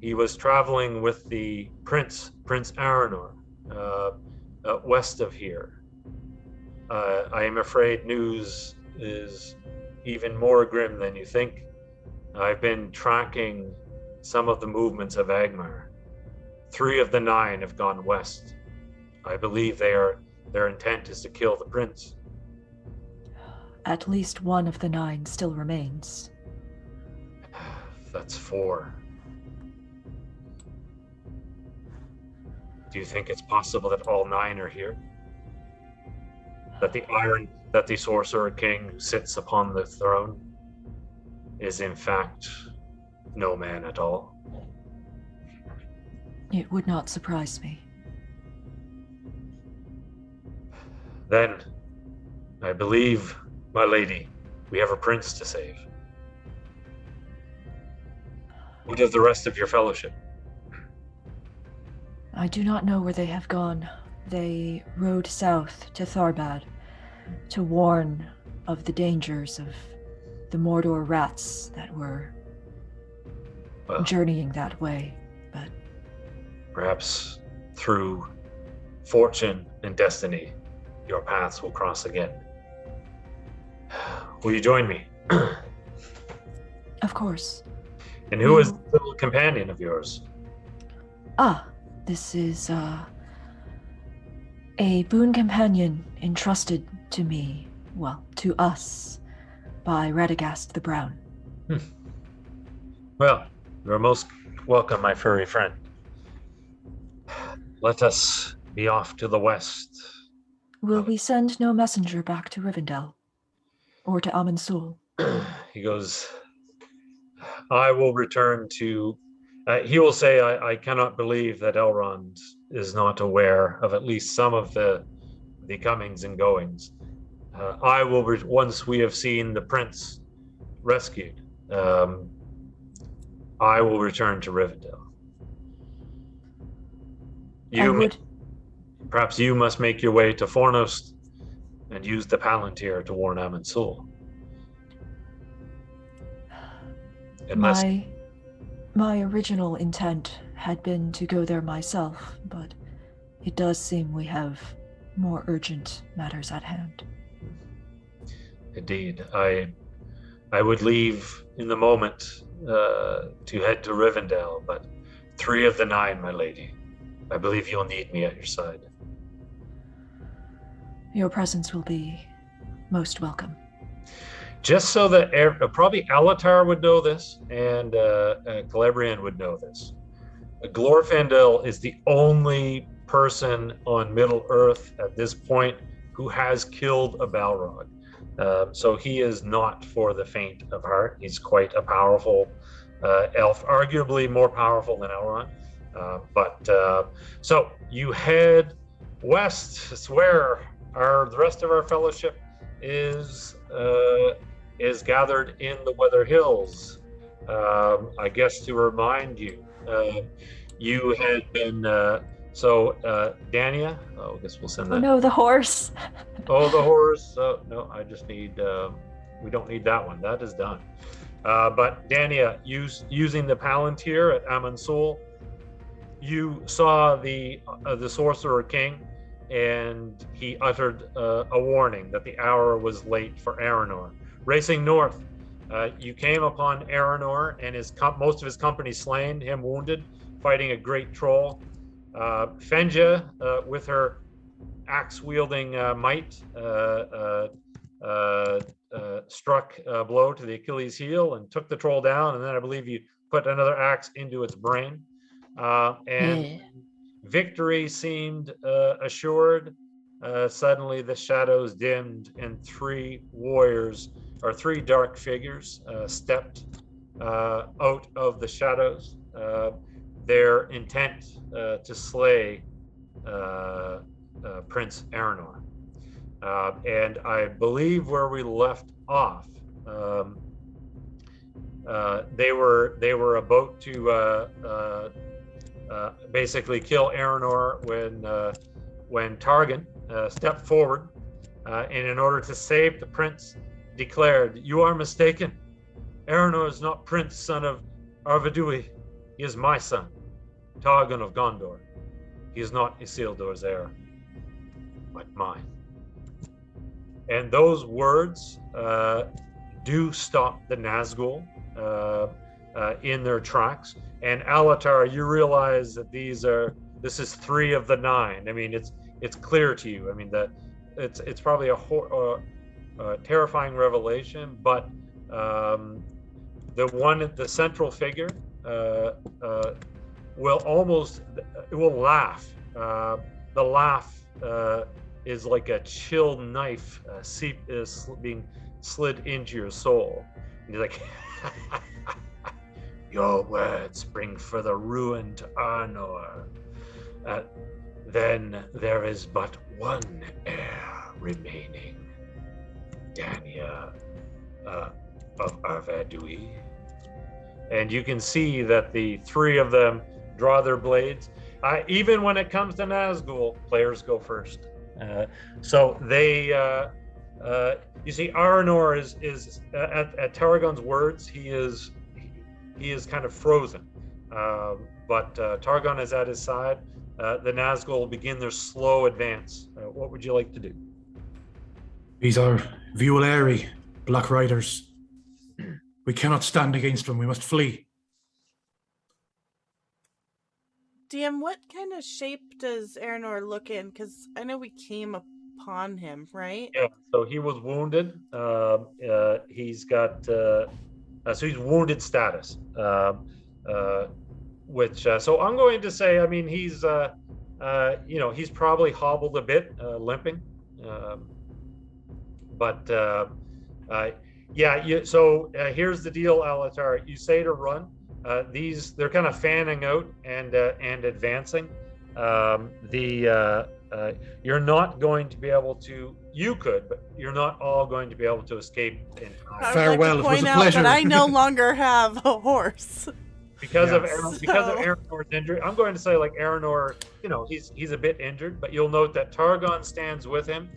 He was traveling with the Prince Aranor, west of here. I am afraid news is even more grim than you think. I've been tracking some of the movements of Angmar. 3 of the 9 have gone west. I believe their intent is to kill the prince." At least one of the 9 still remains. That's 4. Do you think it's possible that all 9 are here? That the Sorcerer King who sits upon the throne is in fact no man at all? It would not surprise me. Then, I believe, my lady, we have a prince to save. What of the rest of your fellowship? I do not know where they have gone. They rode south to Tharbad to warn of the dangers of the Mordor rats that were journeying that way, but perhaps through fortune and destiny, your paths will cross again. Will you join me? Of course. And who is the little companion of yours? This is a boon companion entrusted to me, well, to us, by Radagast the Brown. Well, you're most welcome, my furry friend. Let us be off to the west. Will we send no messenger back to Rivendell? Or to Amansul? He goes, I will return to... he will say, I cannot believe that Elrond is not aware of at least some of the comings and goings. I will, once we have seen the prince rescued, I will return to Rivendell. Perhaps you must make your way to Fornost and use the Palantir to warn Amansul. My original intent had been to go there myself, but it does seem we have more urgent matters at hand. Indeed. I would leave in the moment to head to Rivendell, but 3 of the 9, my lady. I believe you'll need me at your side. Your presence will be most welcome. Just so that probably Alatar would know this, and Celebrian would know this. Glorfindel is the only person on Middle Earth at this point who has killed a Balrog. So he is not for the faint of heart. He's quite a powerful elf, arguably more powerful than Elrond. So you head west. It's where the rest of our fellowship is gathered in the Weather Hills. I guess to remind you, you had been Dania. Oh, I guess we'll send that. Oh no, the horse. Oh, the horse. No, I just need. We don't need that one. That is done. But Dania, using the Palantir at Amansul, you saw the Sorcerer King, and he uttered a warning that the hour was late for Aranor. Racing north, you came upon Aranor and most of his company slain, him wounded, fighting a great troll. Fenja, with her axe-wielding might, struck a blow to the Achilles heel and took the troll down, and then I believe you put another axe into its brain. Victory seemed assured. Suddenly the shadows dimmed and 3 warriors, or 3 dark figures, stepped out of the shadows. Their intent to slay Prince Aranor. And I believe where we left off, they were about to basically kill Aranor when Targon stepped forward, and in order to save the prince, declared, "You are mistaken. Aranor is not Prince, son of Arvedui. He is my son, Targon of Gondor. He is not Isildur's heir, but mine." And those words do stop the Nazgul in their tracks. And Alatar, you realize that this is 3 of the 9. I mean, it's clear to you. I mean, that it's probably a terrifying revelation, but the central figure will laugh. The laugh is like a chill knife being slid into your soul. And he's like, "Your words bring further ruin to Arnor. Then there is but one heir remaining, Dania of Arvedui." And you can see that the 3 of them draw their blades. Even when it comes to Nazgul, players go first. So they, you see, Aranor is at Targon's words. He is kind of frozen, but Targon is at his side. the Nazgul will begin their slow advance. What would you like to do? These are Vueleri, Black Riders. We cannot stand against them. We must flee. DM, what kind of shape does Aranor look in? Because I know we came upon him, right? Yeah, so he was wounded. He's got so he's wounded status. Which so I'm going to say, I mean, he's he's probably hobbled a bit, limping. Here's the deal, Alatar. You say to run. They're kind of fanning out and advancing. You're not going to be able to. You could, but you're not all going to be able to escape in time. Farewell, I'd like to it was point a out pleasure. that I no longer have a horse. Because of So- Aranor's injury, I'm going to say like Aranor, he's a bit injured, but you'll note that Targon stands with him.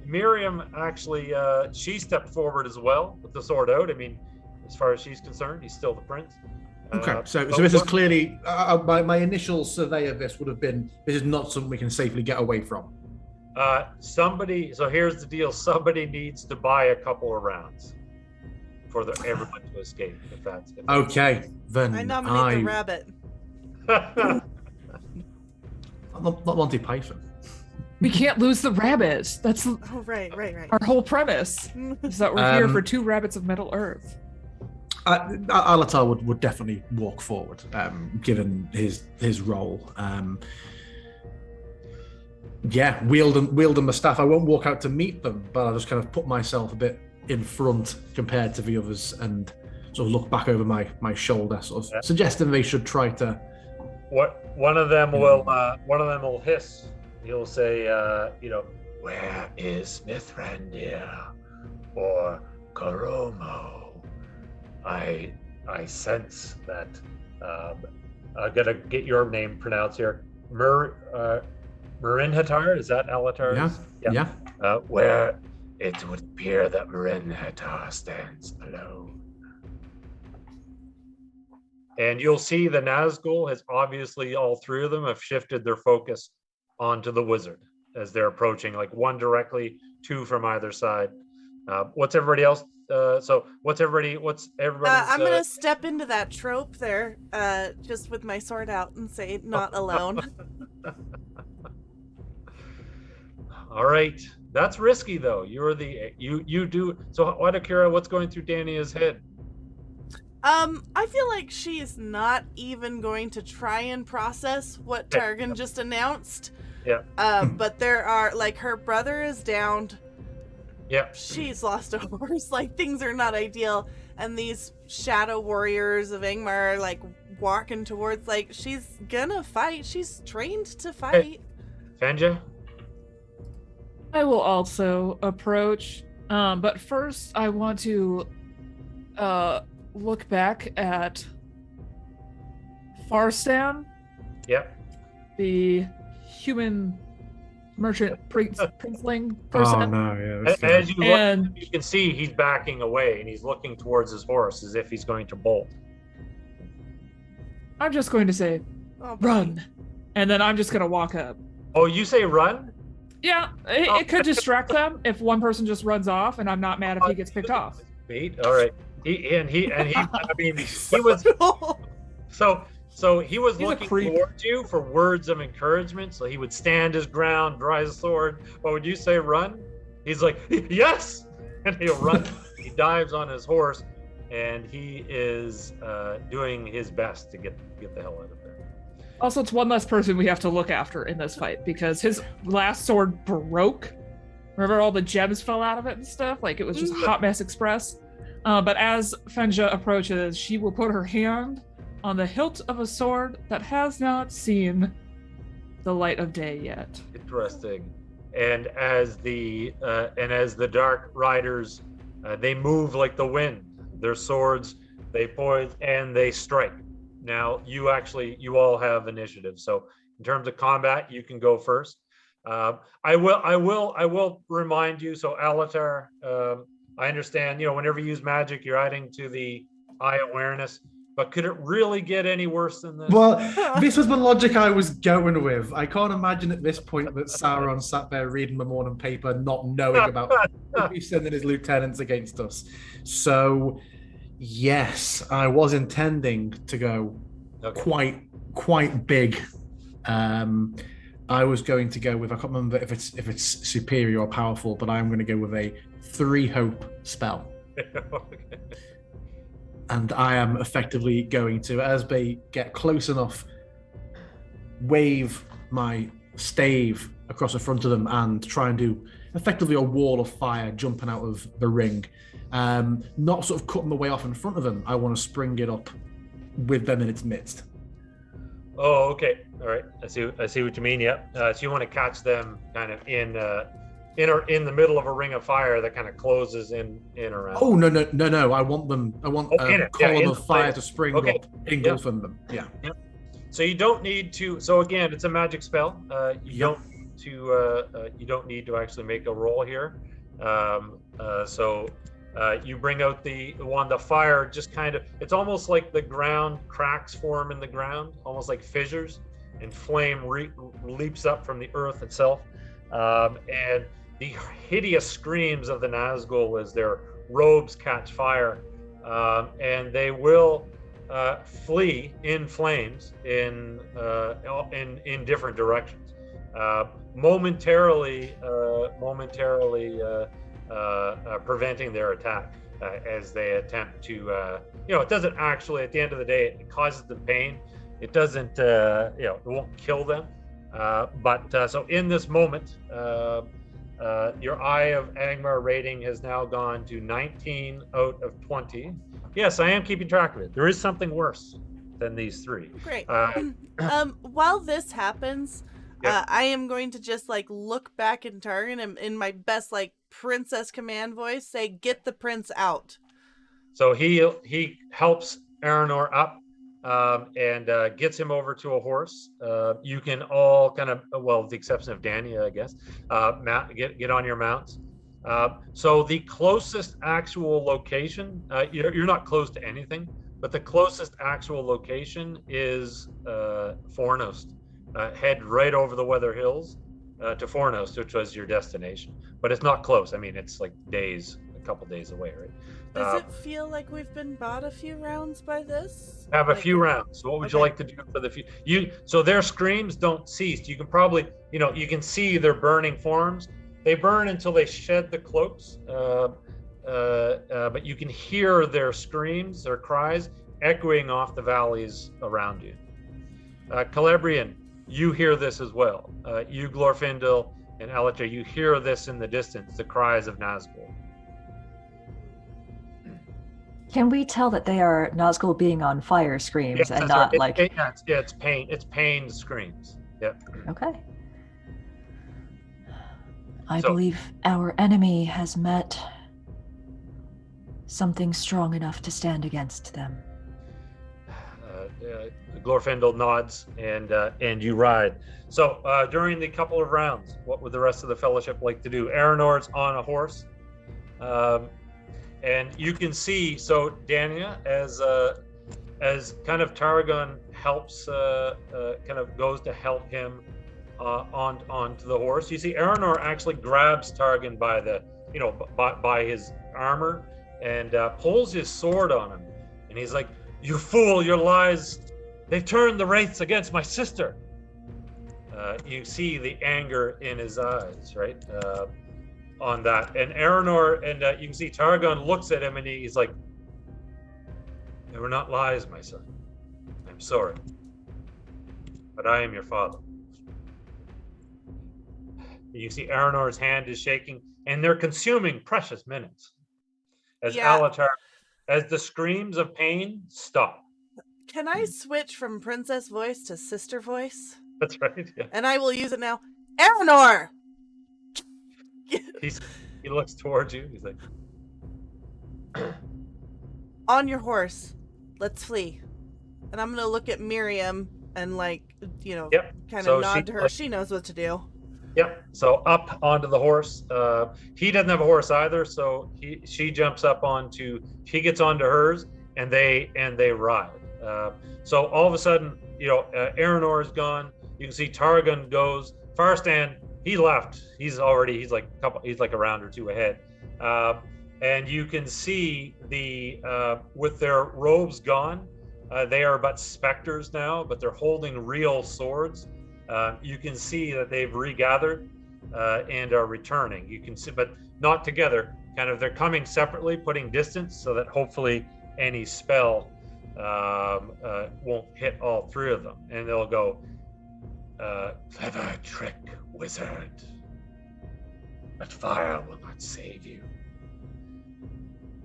Miriam actually, she stepped forward as well with the sword out. I mean, as far as she's concerned, he's still the prince. Okay, so this is clearly my initial survey of this would have been: this is not something we can safely get away from. So here's the deal: somebody needs to buy a couple of rounds for everyone to escape. If that's Okay, then I nominate the rabbit. not Monty Python. We can't lose the rabbit. That's Oh, right. our whole premise. Is that we're here for 2 rabbits of Middle Earth. Alatar would definitely walk forward, given his role. Wielding the staff. I won't walk out to meet them, but I'll just kind of put myself a bit in front compared to the others and sort of look back over my shoulder, sort of suggesting they should try to. One of them will hiss. He'll say, where is Mithrandir or Koromo? I sense that. I'm gonna get your name pronounced here. Marinhatar, is that Alatar? Yeah. Where it would appear that Marinhatar stands alone. And you'll see the Nazgul has obviously, all 3 of them have shifted their focus onto the wizard as they're approaching, like 1 directly, 2 from either side. What's everybody else? What's everybody's? I'm gonna step into that trope there, just with my sword out and say, "Not alone." All right, that's risky though. You do. So, Wadakira, what's going through Dania's head? I feel like she's not even going to try and process what Targon just announced. Yeah. But there are, like, her brother is downed. Yeah. She's lost a horse. Like, things are not ideal. And these shadow warriors of Angmar are, like, walking towards, like, she's gonna fight. She's trained to fight. Fenja? I will also approach, but first I want to look back at Farstan. Yeah. The human merchant princeling person. Oh no, yeah. As you look, you can see he's backing away and he's looking towards his horse as if he's going to bolt. I'm just going to say, run. And then I'm just going to walk up. Oh, you say run? Yeah, it could distract them if one person just runs off, and I'm not mad if he gets picked off. Wait, all right. He I mean, he was so he was looking towards you for words of encouragement. So he would stand his ground, draw his sword. But would you say run? He's like, yes, and he'll run. He dives on his horse, and he is doing his best to get the hell out of there. Also, it's one less person we have to look after in this fight because his last sword broke. Remember all the gems fell out of it and stuff? Like, it was just Hot Mess Express. But as Fenja approaches, she will put her hand on the hilt of a sword that has not seen the light of day yet. Interesting. And as the dark riders, they move like the wind. Their swords, they poise and they strike. Now you all have initiative. So in terms of combat, you can go first. I will remind you. So Alatar, I understand. Whenever you use magic, you're adding to the eye awareness. But could it really get any worse than this? Well, this was the logic I was going with. I can't imagine at this point that Sauron sat there reading the morning paper, not knowing about sending his lieutenants against us. So, yes, I was intending to go quite big. I was going to go with, I can't remember if it's superior or powerful, but I'm going to go with a 3 hope spell. Okay. And I am effectively going to, as they get close enough, wave my stave across the front of them and try and do effectively a wall of fire jumping out of the ring. Not sort of cutting the way off in front of them. I want to spring it up with them in its midst. Oh, okay. All right. I see what you mean. Yeah. So you want to catch them kind of in the middle of a ring of fire that kind of closes in around. Oh no! I want a column of fire to spring up, engulfing them. Yeah. Yep. So you don't need to. So again, it's a magic spell. You don't need to actually make a roll here. You bring out the one. The fire just kind of. It's almost like the ground cracks form in the ground, almost like fissures, and flame leaps up from the earth itself, and the hideous screams of the Nazgul as their robes catch fire, and they will flee in flames in different directions, momentarily preventing their attack as they attempt to. It doesn't actually. At the end of the day, it causes them pain. It doesn't. It won't kill them. So in this moment. Your Eye of Angmar rating has now gone to 19 out of 20. Yes, I am keeping track of it. There is something worse than these 3. Great. While this happens, I am going to just look back in Targan and in my best princess command voice say, "Get the prince out." So he helps Aranor up. And gets him over to a horse. You can all kind of, with the exception of Dania, I guess, get on your mounts. So the closest actual location, you're not close to anything, but the closest actual location is Fornost. Head right over the Weather Hills to Fornost, which was your destination. But it's not close. I mean, it's like a couple days away, right? Does it feel like we've been bought a few rounds by this? Have a few rounds. So what would you like to do for the few? So their screams don't cease. You can probably, you can see their burning forms. They burn until they shed the cloaks, but you can hear their screams, their cries, echoing off the valleys around you. Celebrian, you hear this as well. You, Glorfindel, and Alatar, you hear this in the distance, the cries of Nazgul. Can we tell that they are Nazgul being on fire screams and not right. It's pain. It's pain screams. Yeah. Okay. I believe our enemy has met something strong enough to stand against them. Glorfindel nods and you ride. So during the couple of rounds, what would the rest of the Fellowship like to do? Aranor's on a horse. And you can see, so Dania, as kind of Targon helps, kind of goes to help him onto the horse. You see, Aranor actually grabs Targon by the, by his armor and pulls his sword on him. And he's like, "You fool! Your lies! They've turned the wraiths against my sister." You see the anger in his eyes, right? On that, and Aranor, and you can see Targon looks at him and he's like, "They were not lies, my son. I'm sorry, but I am your father." You see Aranor's hand is shaking, and they're consuming precious minutes as Alatar, as the screams of pain stop. Can I switch from princess voice to sister voice? That's right. Yeah. And I will use it now. Aranor! He looks towards you. He's like, "On your horse. Let's flee." And I'm gonna look at Miriam and kind of nod to her. She knows what to do. Yep. So up onto the horse. He doesn't have a horse either, so she jumps up onto. She gets onto hers, and they ride. So all of a sudden, Aranor is gone. You can see Targon goes. Farstan, he left. He's like a round or two ahead. And you can see with their robes gone, they are but specters now, but they're holding real swords. You can see that they've regathered and are returning. You can see, but not together. Kind of, they're coming separately, putting distance so that hopefully any spell won't hit all three of them. And they'll go, clever trick, wizard. But fire will not save you.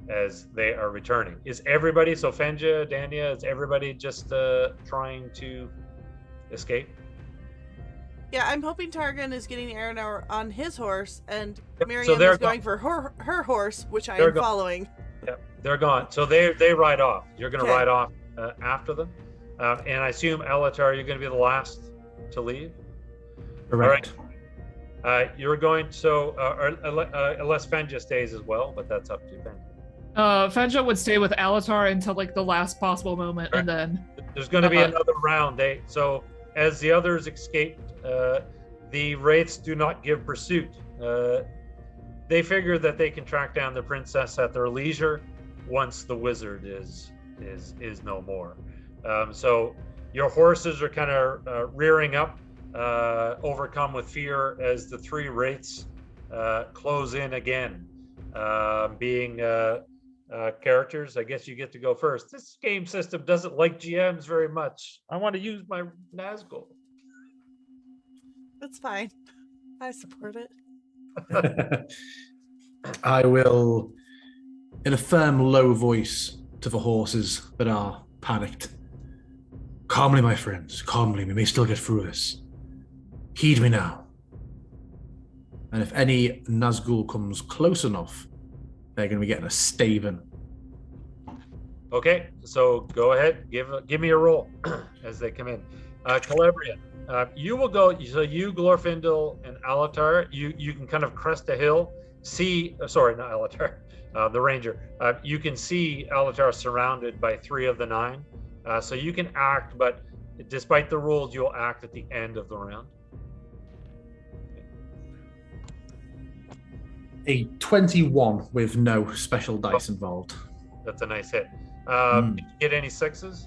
As they are returning. Is everybody, so Fenja, Dania, is everybody just trying to escape? Yeah, I'm hoping Targon is getting Aranor on his horse, and Yep, Miriam so is going for her horse, which I am following. Yep, they're gone. So they ride off. You're going to Okay. ride off after them. And I assume, Alatar, you're going to be the last to leave? Correct. All right. You're going, unless Fenja stays as well, but that's up to Fenja. Fenja would stay with Alatar until like the last possible moment, and then There's going to be another round. So as the others escaped, the wraiths do not give pursuit. They figure that they can track down the princess at their leisure once the wizard is no more. So your horses are kind of rearing up, overcome with fear as the three wraiths close in again. Being characters, I guess you get to go first. This game system doesn't like GMs very much. I want to use my Nazgul. That's fine. I support it. I will, in a firm, low voice to the horses that are panicked. Calmly, my friends, calmly. We may still get through this. Heed me now. And if any Nazgul comes close enough, they're going to be getting a staving. Okay, so go ahead, give me a roll as they come in. Celebrian, you will go. So you, Glorfindel, and Alatar, you can kind of crest a hill. See, sorry, not Alatar, the ranger. You can see Alatar surrounded by 3 of the 9. So you can act, but despite the rules, you'll act at the end of the round. A 21 with no special dice involved. That's a nice hit. Did you get any 6s?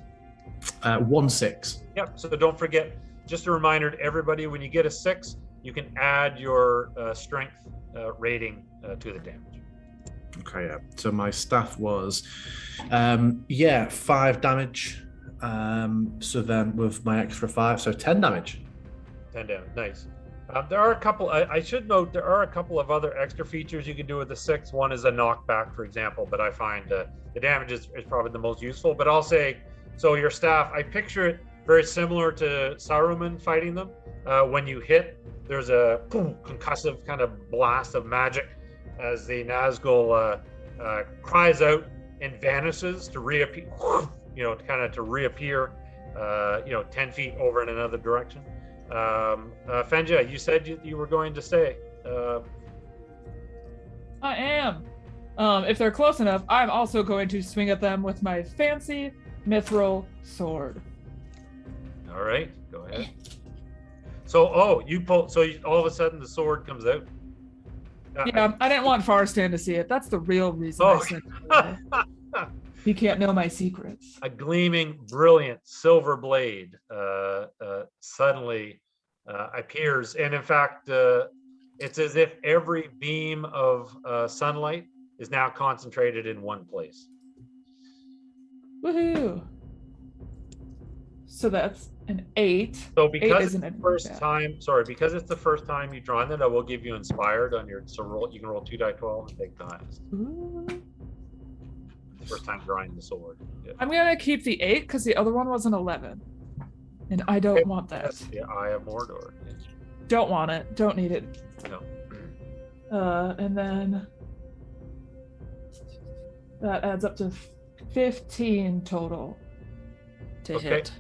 1-6. Yep. So don't forget, just a reminder to everybody, when you get a 6, you can add your strength rating to the damage. Okay, yeah. So my staff was, 5 damage. So then with my extra 5, so 10 damage. 10 damage. Nice. There are a couple. I should note there are a couple of other extra features you can do with the 6. One is a knockback, for example, but I find the damage is probably the most useful. But I'll say, so your staff, I picture it very similar to Saruman fighting them. When you hit, there's a concussive kind of blast of magic as the Nazgul cries out and vanishes to reappear, to reappear, 10 feet over in another direction. Fenja, you said you were going to stay. I am. If they're close enough, I'm also going to swing at them with my fancy mithril sword. All right, go ahead. So, you pull. So all of a sudden, the sword comes out. Yeah, I didn't want Farstan to see it. That's the real reason I sent it away. He can't know my secrets. A gleaming, brilliant silver blade suddenly appears, and in fact, it's as if every beam of sunlight is now concentrated in one place. Woohoo! So that's an 8. So because 8 it's the first time, because it's the first time you've drawn it, I will give you inspired on your. So roll. You can roll 2 die 12 and take the highest. Ooh. First time drawing the sword. Yeah. I'm gonna keep the 8 because the other one was an 11, and I don't want that. That's the Eye of Mordor. Yeah. Don't want it. Don't need it. No. And then that adds up to 15 total to hit.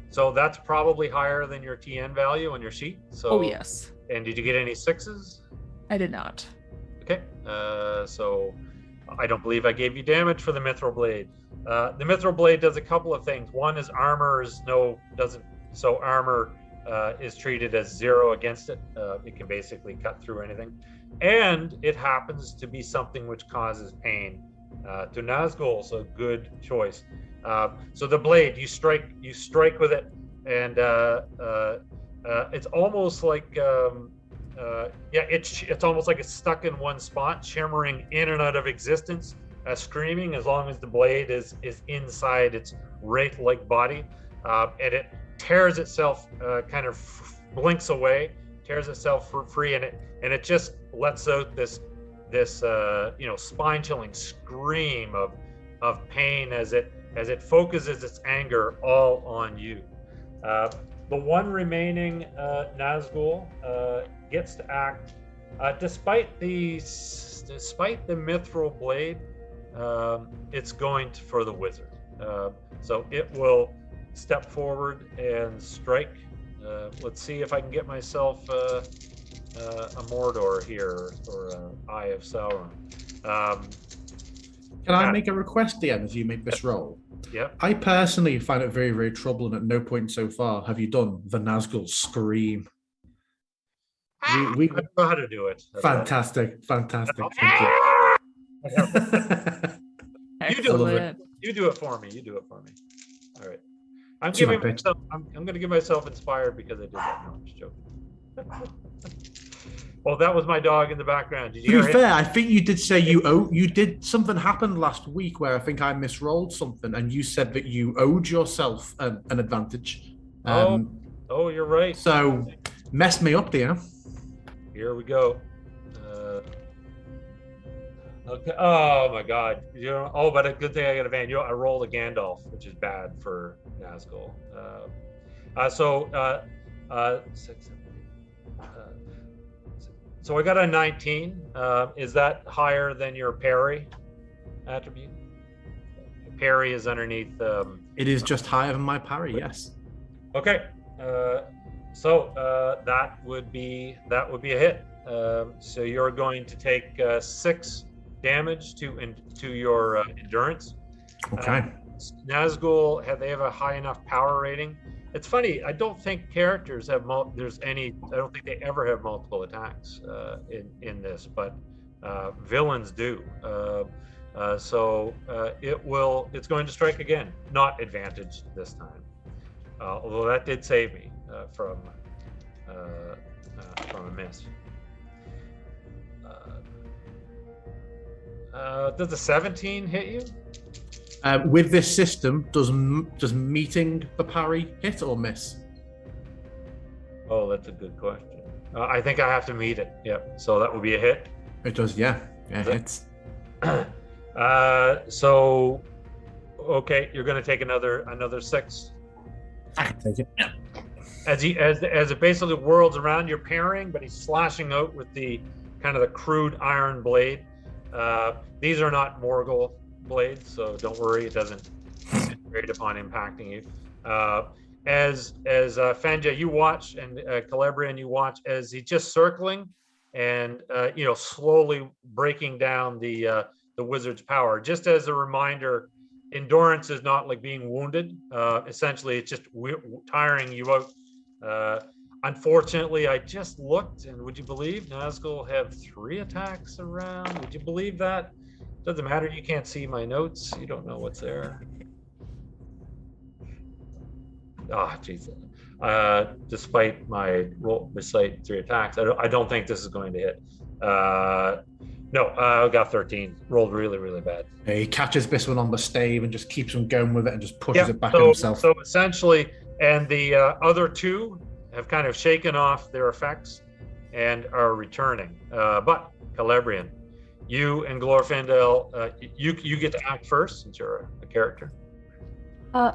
So that's probably higher than your TN value on your sheet. So. Oh yes. And did you get any 6s? I did not. Okay. So I don't believe I gave you damage for the Mithril Blade. The Mithril Blade does a couple of things. One is armor is treated as 0 against it. It can basically cut through anything. And it happens to be something which causes pain to Nazgul, so good choice. So the blade, you strike with it, and it's almost like it's almost like it's stuck in one spot, shimmering in and out of existence, screaming as long as the blade is inside its wraith-like body, and it tears itself, kind of blinks away, tears itself free, and it just lets out this spine-chilling scream of pain as it focuses its anger all on you. The one remaining Nazgul gets to act, despite the Mithril Blade. It's going for the wizard. So it will step forward and strike. Let's see if I can get myself a Mordor here, or Eye of Sauron. Can I make a request, DM, as you make this roll? Yep. I personally find it very, very troubling. At no point so far have you done the Nazgul scream. We I know how to do it. fantastic. Thank you. You do it. Excellent. You do it for me. All right. I'm See my going to give myself inspired because I did that. No, I'm just joking. Well, that was my dog in the background. Did you To hear be fair, I think you did say you did something happened last week where I think I misrolled something, and you said that you owed yourself an advantage. Oh, you're right. So messed me up, dear. Here we go. Okay. Oh my God. But a good thing I got a van. I rolled a Gandalf, which is bad for Nazgul. So I got a 19. Is that higher than your parry attribute? Parry is underneath. It is just higher than my parry. Yes. Okay. So that would be a hit. So you're going to take 6 damage to your endurance. Okay. Nazgul, they have a high enough power rating. It's funny. I don't think characters have I don't think they ever have multiple attacks in this, but villains do. So it's going to strike again, not advantage this time. Although that did save me from a miss. Does the 17 hit you? With this system, does meeting the parry hit or miss? Oh, that's a good question. I think I have to meet it. Yep. So that would be a hit. It does, yeah. Yeah, it hits. So, okay, you're going to take another 6. I can take it. As it basically whirls around, you're parrying, but he's slashing out with the kind of the crude iron blade. These are not Morgul blades, so don't worry, it doesn't disintegrate upon impacting you. As Fenja, you watch, and Celebrian, you watch as he's just circling and slowly breaking down the wizard's power. Just as a reminder, endurance is not like being wounded. Essentially, it's just tiring you out. Unfortunately, I just looked, and would you believe Nazgul have 3 attacks around? Would you believe that? Doesn't matter. You can't see my notes. You don't know what's there. Ah, jeez. Despite my recite 3 attacks, I don't think this is going to hit. No, I got 13. Rolled really, really bad. He catches this one on the stave and just keeps on going with it and just pushes it back at himself. So essentially, and the other 2 have kind of shaken off their effects and are returning. But Celebrian, you and Glorfindel, you get to act first since you're a character.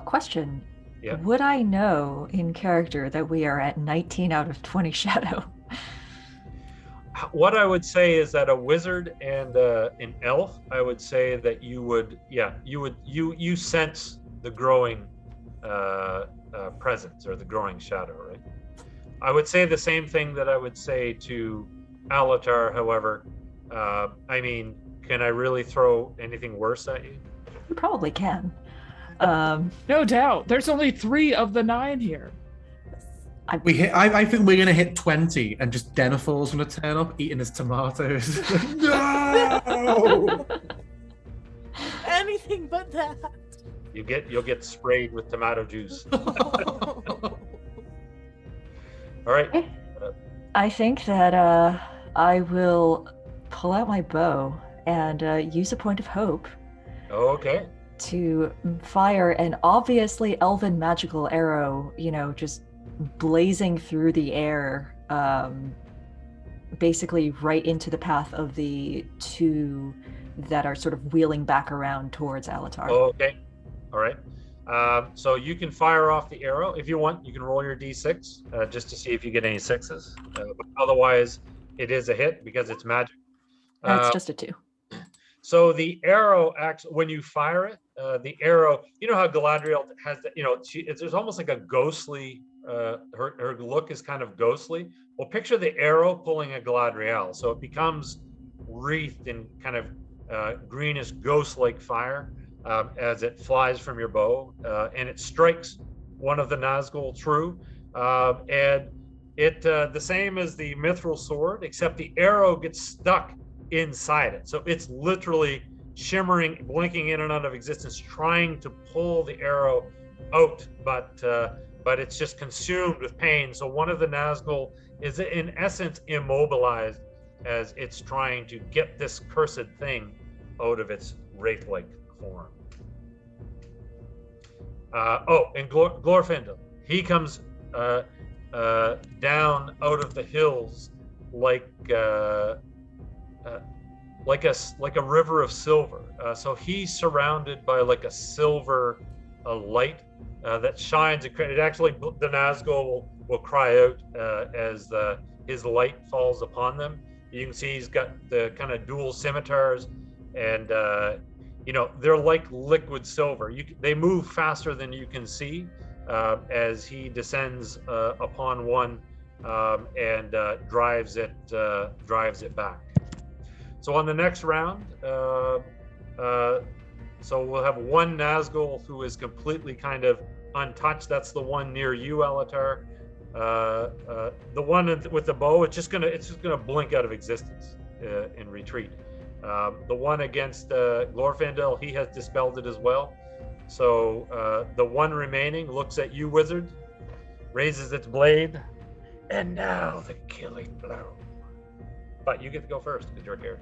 Question. Yeah. Would I know in character that we are at 19 out of 20 shadow? What I would say is that a wizard and an elf, I would say that you sense the growing presence or the growing shadow, right? I would say the same thing that I would say to Alatar, however. Can I really throw anything worse at you? You probably can. No doubt. There's only 3 of the 9 here. I think we're gonna hit 20, and just Denethor's gonna turn up eating his tomatoes. No! Anything but that. You'll get sprayed with tomato juice. All right. I think that I will pull out my bow and use a point of hope Okay. to fire an obviously elven magical arrow, just blazing through the air, basically right into the path of the 2 that are sort of wheeling back around towards Alatar. Okay. All right. So you can fire off the arrow if you want. You can roll your d6 just to see if you get any 6s. But otherwise, it is a hit because it's magic. That's just a 2. So the arrow actually, when you fire it, the arrow, you know how Galadriel has, there's almost like a ghostly, her look is kind of ghostly. Well, picture the arrow pulling a Galadriel. So it becomes wreathed in kind of greenish ghost-like fire as it flies from your bow, and it strikes one of the Nazgul true. And it, the same as the Mithril sword, except the arrow gets stuck inside it. So it's literally shimmering, blinking in and out of existence, trying to pull the arrow out, but it's just consumed with pain. So one of the Nazgul is in essence immobilized as it's trying to get this cursed thing out of its wraith-like form. And Glorfindel, he comes down out of the hills like a river of silver. So he's surrounded by like a silver light that shines. It actually, the Nazgul will cry out as his light falls upon them. You can see he's got the kind of dual scimitars, and they're like liquid silver. They move faster than you can see as he descends upon one and drives it back. So on the next round, so we'll have one Nazgul who is completely kind of untouched. That's the one near you, Alatar. The one with the bow, it's just gonna blink out of existence in retreat. The one against Glorfindel, he has dispelled it as well. So the one remaining looks at you, wizard, raises its blade, and now the killing blow. But you get to go first because you're here.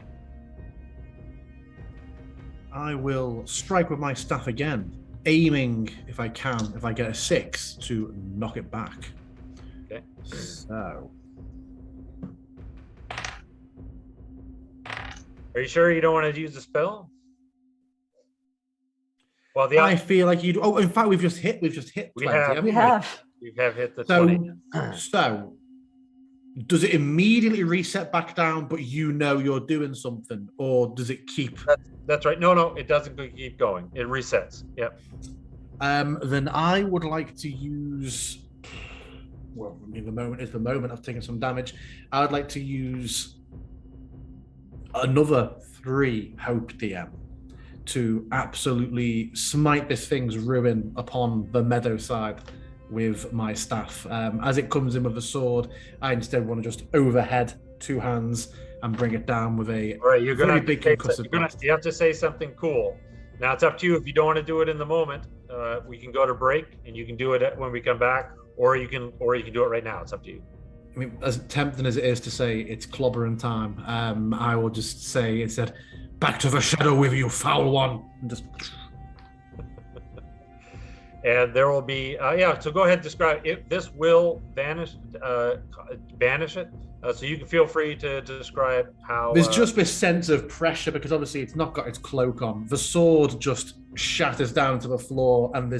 I will strike with my staff again, aiming if I get a 6 to knock it back. Okay. So. Are you sure you don't want to use the spell? Well, I feel like you do. Oh, in fact, we've just hit 20. We have. We have. We have hit the So, 20. so does it immediately reset back down, but you're doing something, or does it keep? That's right. No, it doesn't keep going. It resets. Yep. Then I would like to use. Well, I mean, the moment is the moment. I've taken some damage. I would like to use another 3 hope DM to absolutely smite this thing's ruin upon the meadow side with my staff. As it comes in with the sword, I instead want to just overhead 2 hands and bring it down with a All right, you're gonna very big concussive blast. you have to say something cool. Now it's up to you. If you don't want to do it in the moment, we can go to break and you can do it when we come back, or you can do it right now. It's up to you. I mean, as tempting as it is to say it's clobbering time, I will just say instead, back to the shadow with you, foul one, and just. And there will be, so go ahead and describe it. This will banish it. So you can feel free to describe how. There's just this sense of pressure because obviously it's not got its cloak on. The sword just shatters down to the floor, and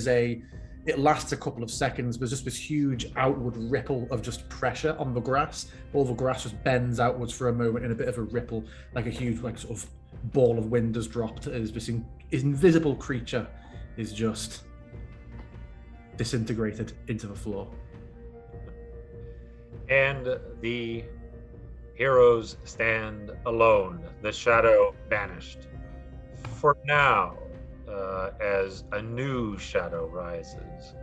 it lasts a couple of seconds. There's just this huge outward ripple of just pressure on the grass. All the grass just bends outwards for a moment in a bit of a ripple, like a huge, sort of ball of wind has dropped. As this invisible creature is just disintegrated into the floor. And the heroes stand alone, the shadow banished. For now, as a new shadow rises.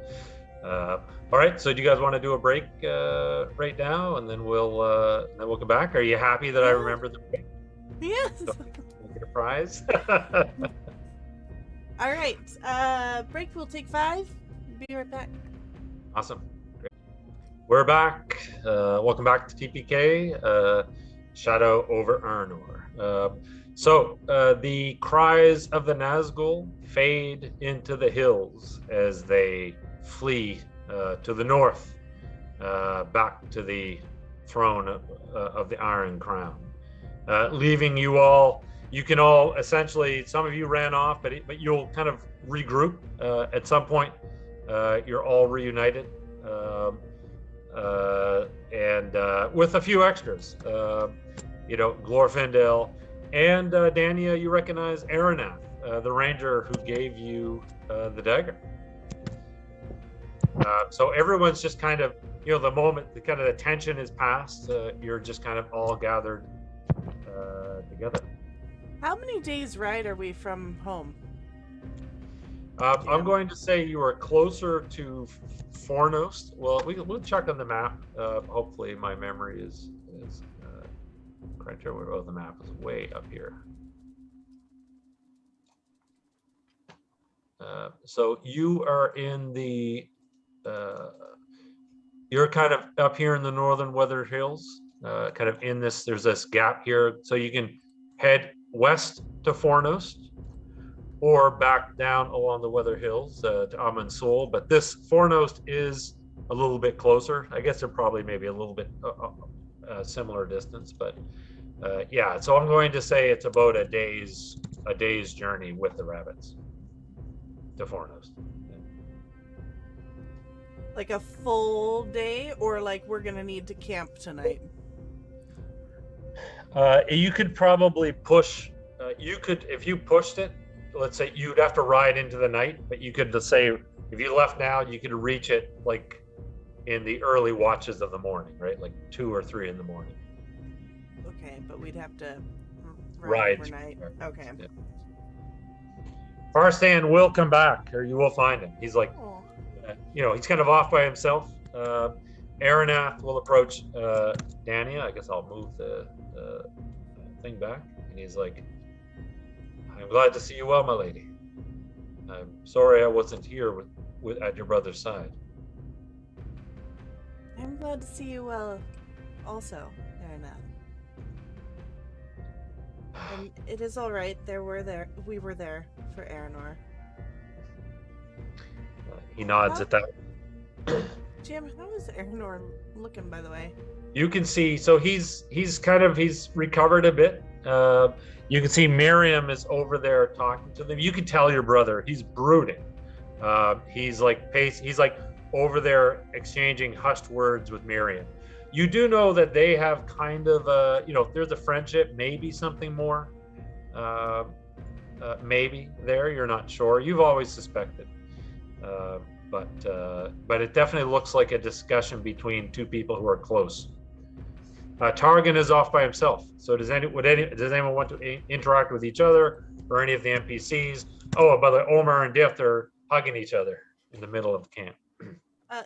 All right, so do you guys want to do a break right now, and then we'll come back? Are you happy that I remembered the break? Yes. So we'll get a prize. All right. Break will take 5. Be right back. Awesome. Great. We're back. Welcome back to TPK, Shadow Over Arnor. So the cries of the Nazgul fade into the hills as they flee to the north, back to the throne of the Iron Crown, leaving you all. You can all essentially, some of you ran off, but you'll kind of regroup at some point. You're all reunited, and with a few extras. Glorfindel and Dania. You recognize Aranath, the ranger who gave you the dagger. So everyone's just kind of, the moment the kind of the tension is past, you're just kind of all gathered together. How many days ride are we from home? I'm going to say you are closer to Fornost. Well, we'll check on the map. Hopefully my memory is correct here. Oh, the map is way up here. So you are in the you're kind of up here in the northern Weather Hills, kind of in this, there's this gap here. So you can head west to Fornost or back down along the Weather Hills to Phzoul. But this Fornost is a little bit closer. I guess they're probably maybe a little bit similar distance, but yeah. So I'm going to say it's about a day's journey with the rabbits to Fornost. Like a full day, or like we're gonna need to camp tonight? You could probably push. If you pushed it, let's say you'd have to ride into the night, but you could, let's say, if you left now, you could reach it like in the early watches of the morning, right? Like 2 or 3 in the morning. Okay, but we'd have to Ride overnight. Okay. Yeah. Farstan will come back, or you will find him. He's like, he's kind of off by himself. Aranath will approach Dania. I guess I'll move the thing back. And he's like, I'm glad to see you well, my lady. I'm sorry I wasn't here at your brother's side. I'm glad to see you well also, Aranath. And it is all right. We were there for Aranor. He nods at that. Jim, how is Aranor looking, by the way? You can see, so he's recovered a bit. You can see Miriam is over there talking to them. You can tell your brother, he's brooding. He's like over there exchanging hushed words with Miriam. You do know that they have kind of there's a friendship, maybe something more. Maybe there, you're not sure. You've always suspected. But it definitely looks like a discussion between two people who are close. Targan is off by himself. So does anyone want to interact with each other or any of the NPCs? Oh, by the way, Omar and Dith are hugging each other in the middle of the camp.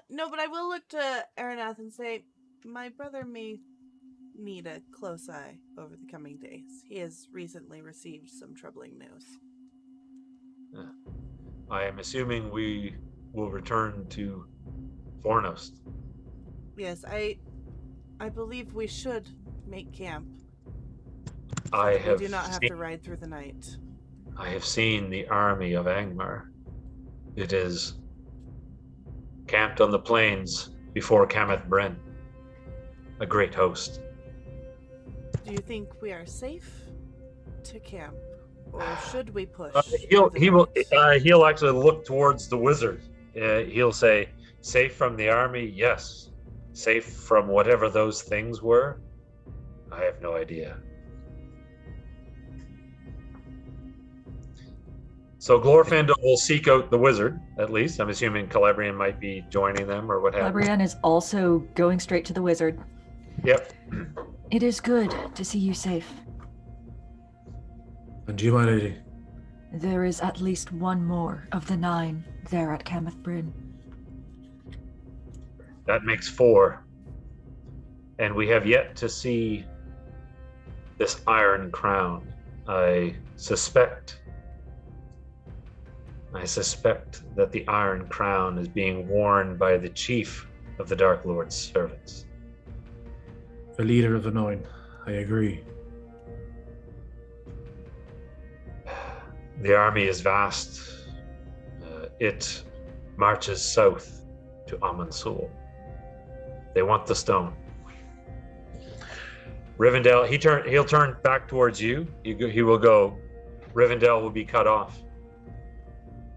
No, but I will look to Aranath and say, my brother may need a close eye over the coming days. He has recently received some troubling news. I am assuming we will return to Fornost. Yes, I believe we should make camp. We do not have to ride through the night. I have seen the army of Angmar. It is camped on the plains before Kameth Bryn. A great host. Do you think we are safe to camp, or should we push? He'll actually look towards the wizard. He'll say, "Safe from the army, yes. Safe from whatever those things were, I have no idea." So Glorfindel will seek out the wizard, at least. I'm assuming Celebrian might be joining them or what have you. Celebrian is also going straight to the wizard. Yep. It is good to see you safe. And you, my lady? There is at least one more of the 9 there at Cameth Bryn. That makes 4. And we have yet to see this Iron Crown. I suspect that the Iron Crown is being worn by the chief of the Dark Lord's servants. The leader of the 9. I agree. The army is vast. It marches south to Amansul. They want the stone. Rivendell, he'll turn back towards you. He will go. Rivendell will be cut off.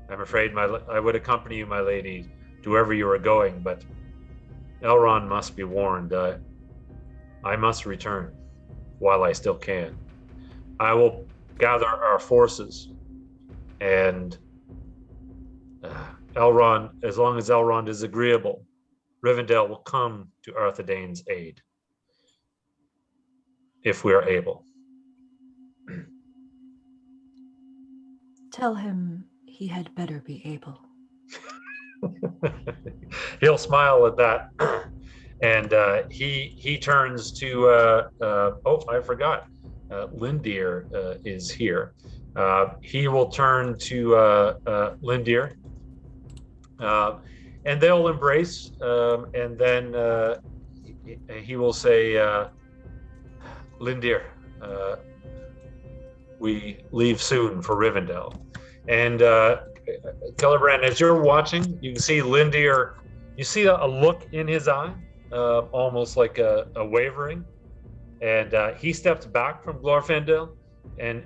I'm afraid I would accompany you, my lady, to wherever you are going, but Elrond must be warned. I must return while I still can. I will gather our forces, and Elrond, as long as Elrond is agreeable, Rivendell will come to Arthedain's aid, if we are able. Tell him he had better be able. He'll smile at that, and he turns to. I forgot. Lindir is here. He will turn to Lindir, and they'll embrace, and then he will say, Lindir, we leave soon for Rivendell. And Celebrian, as you're watching, you can see Lindir, you see a look in his eye, almost like a wavering. And he steps back from Glorfindel, and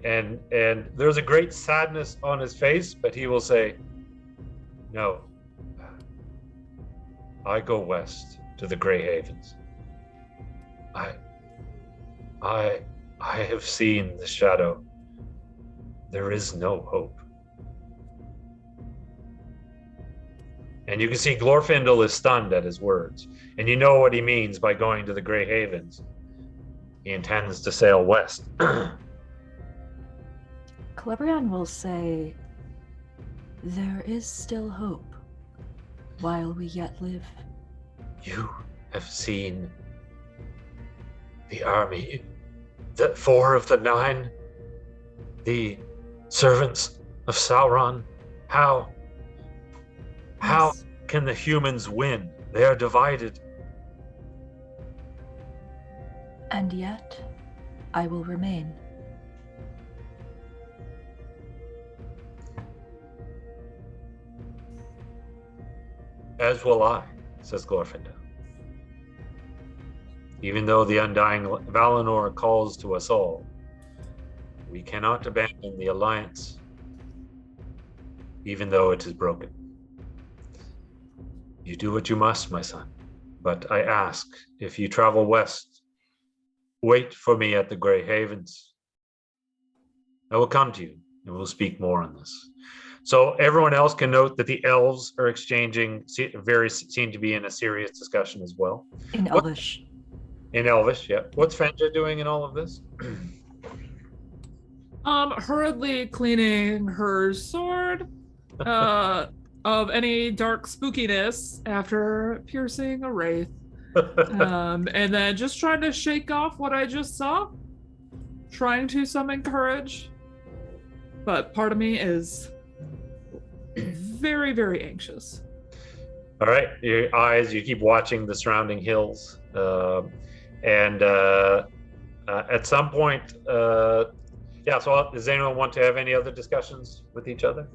there's a great sadness on his face, but he will say, no, I go west to the Grey Havens. I have seen the shadow. There is no hope. And you can see Glorfindel is stunned at his words. And you know what he means by going to the Grey Havens. He intends to sail west. Celebrian will say, there is still hope while we yet live. You have seen the army, the 4 of the 9, the servants of Sauron. How Yes. can the humans win? They are divided. And yet, I will remain. As will I, says Glorfindel. Even though the undying Valinor calls to us all, we cannot abandon the alliance, even though it is broken. You do what you must, my son, but I ask, if you travel west, wait for me at the Grey Havens. I will come to you, and we'll speak more on this. So everyone else can note that the elves are exchanging, seem to be in a serious discussion as well. In Elvish. In Elvish, yeah. What's Fenja doing in all of this? Hurriedly cleaning her sword of any dark spookiness after piercing a wraith. And then just trying to shake off what I just saw. Trying to summon courage. But part of me is very, very anxious. All right, your eyes, you keep watching the surrounding hills. And at some point, so does anyone want to have any other discussions with each other?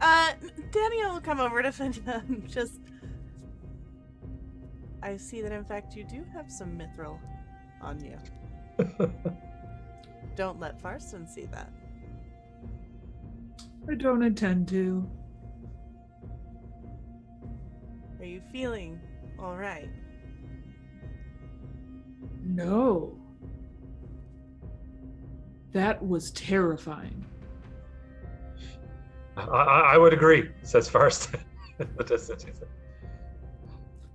Dania will come over to Fenja and just... I see that, in fact, you do have some mithril on you. Don't let Farston see that. I don't intend to. Are you feeling all right? No. That was terrifying. I would agree, says Farston.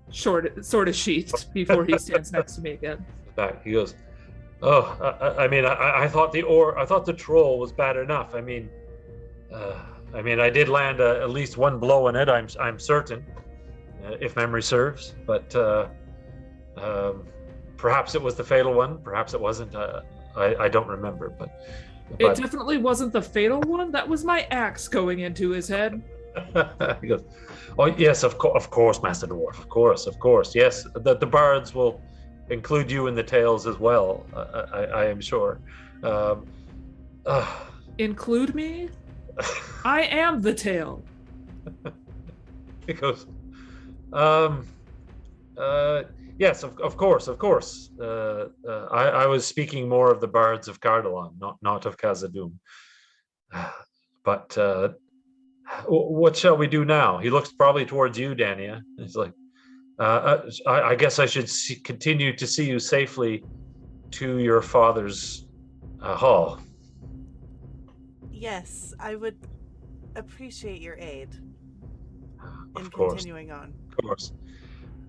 Sword is sheathed before he stands next to me again. back. He goes, "Oh, I thought the troll was bad enough. I mean, I did land at least one blow in it. I'm certain, if memory serves. But perhaps it was the fatal one. Perhaps it wasn't. I don't remember. But it definitely wasn't the fatal one. That was my axe going into his head." He goes, "Oh yes, of course, Master Dwarf. Of course. Yes, the bards will include you in the tales as well. I am sure." Include me? I am the tale. He goes, yes, of course. I was speaking more of the bards of Cardalon, not of Khazad-dûm. But what shall we do now? He looks probably towards you, Dania. He's like, I guess I should continue to see you safely to your father's hall. Yes, I would appreciate your aid in Of course. continuing on. Of course.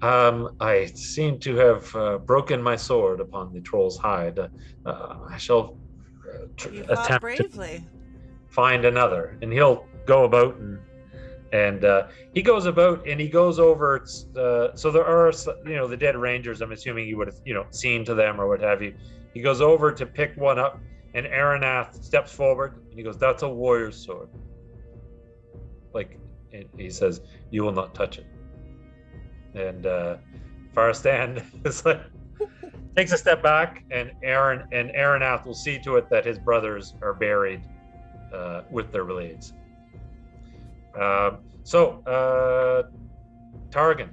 I seem to have broken my sword upon the troll's hide. I shall You fought attempt bravely. to find another, and he'll go about and he goes about and he goes over. So there are, the dead rangers. I'm assuming you would have, seen to them or what have you. He goes over to pick one up, and Aranath steps forward and he goes, "That's a warrior's sword." And he says, "You will not touch it." And Faristan is like, takes a step back, and Aranath will see to it that his brothers are buried with their blades. Targan,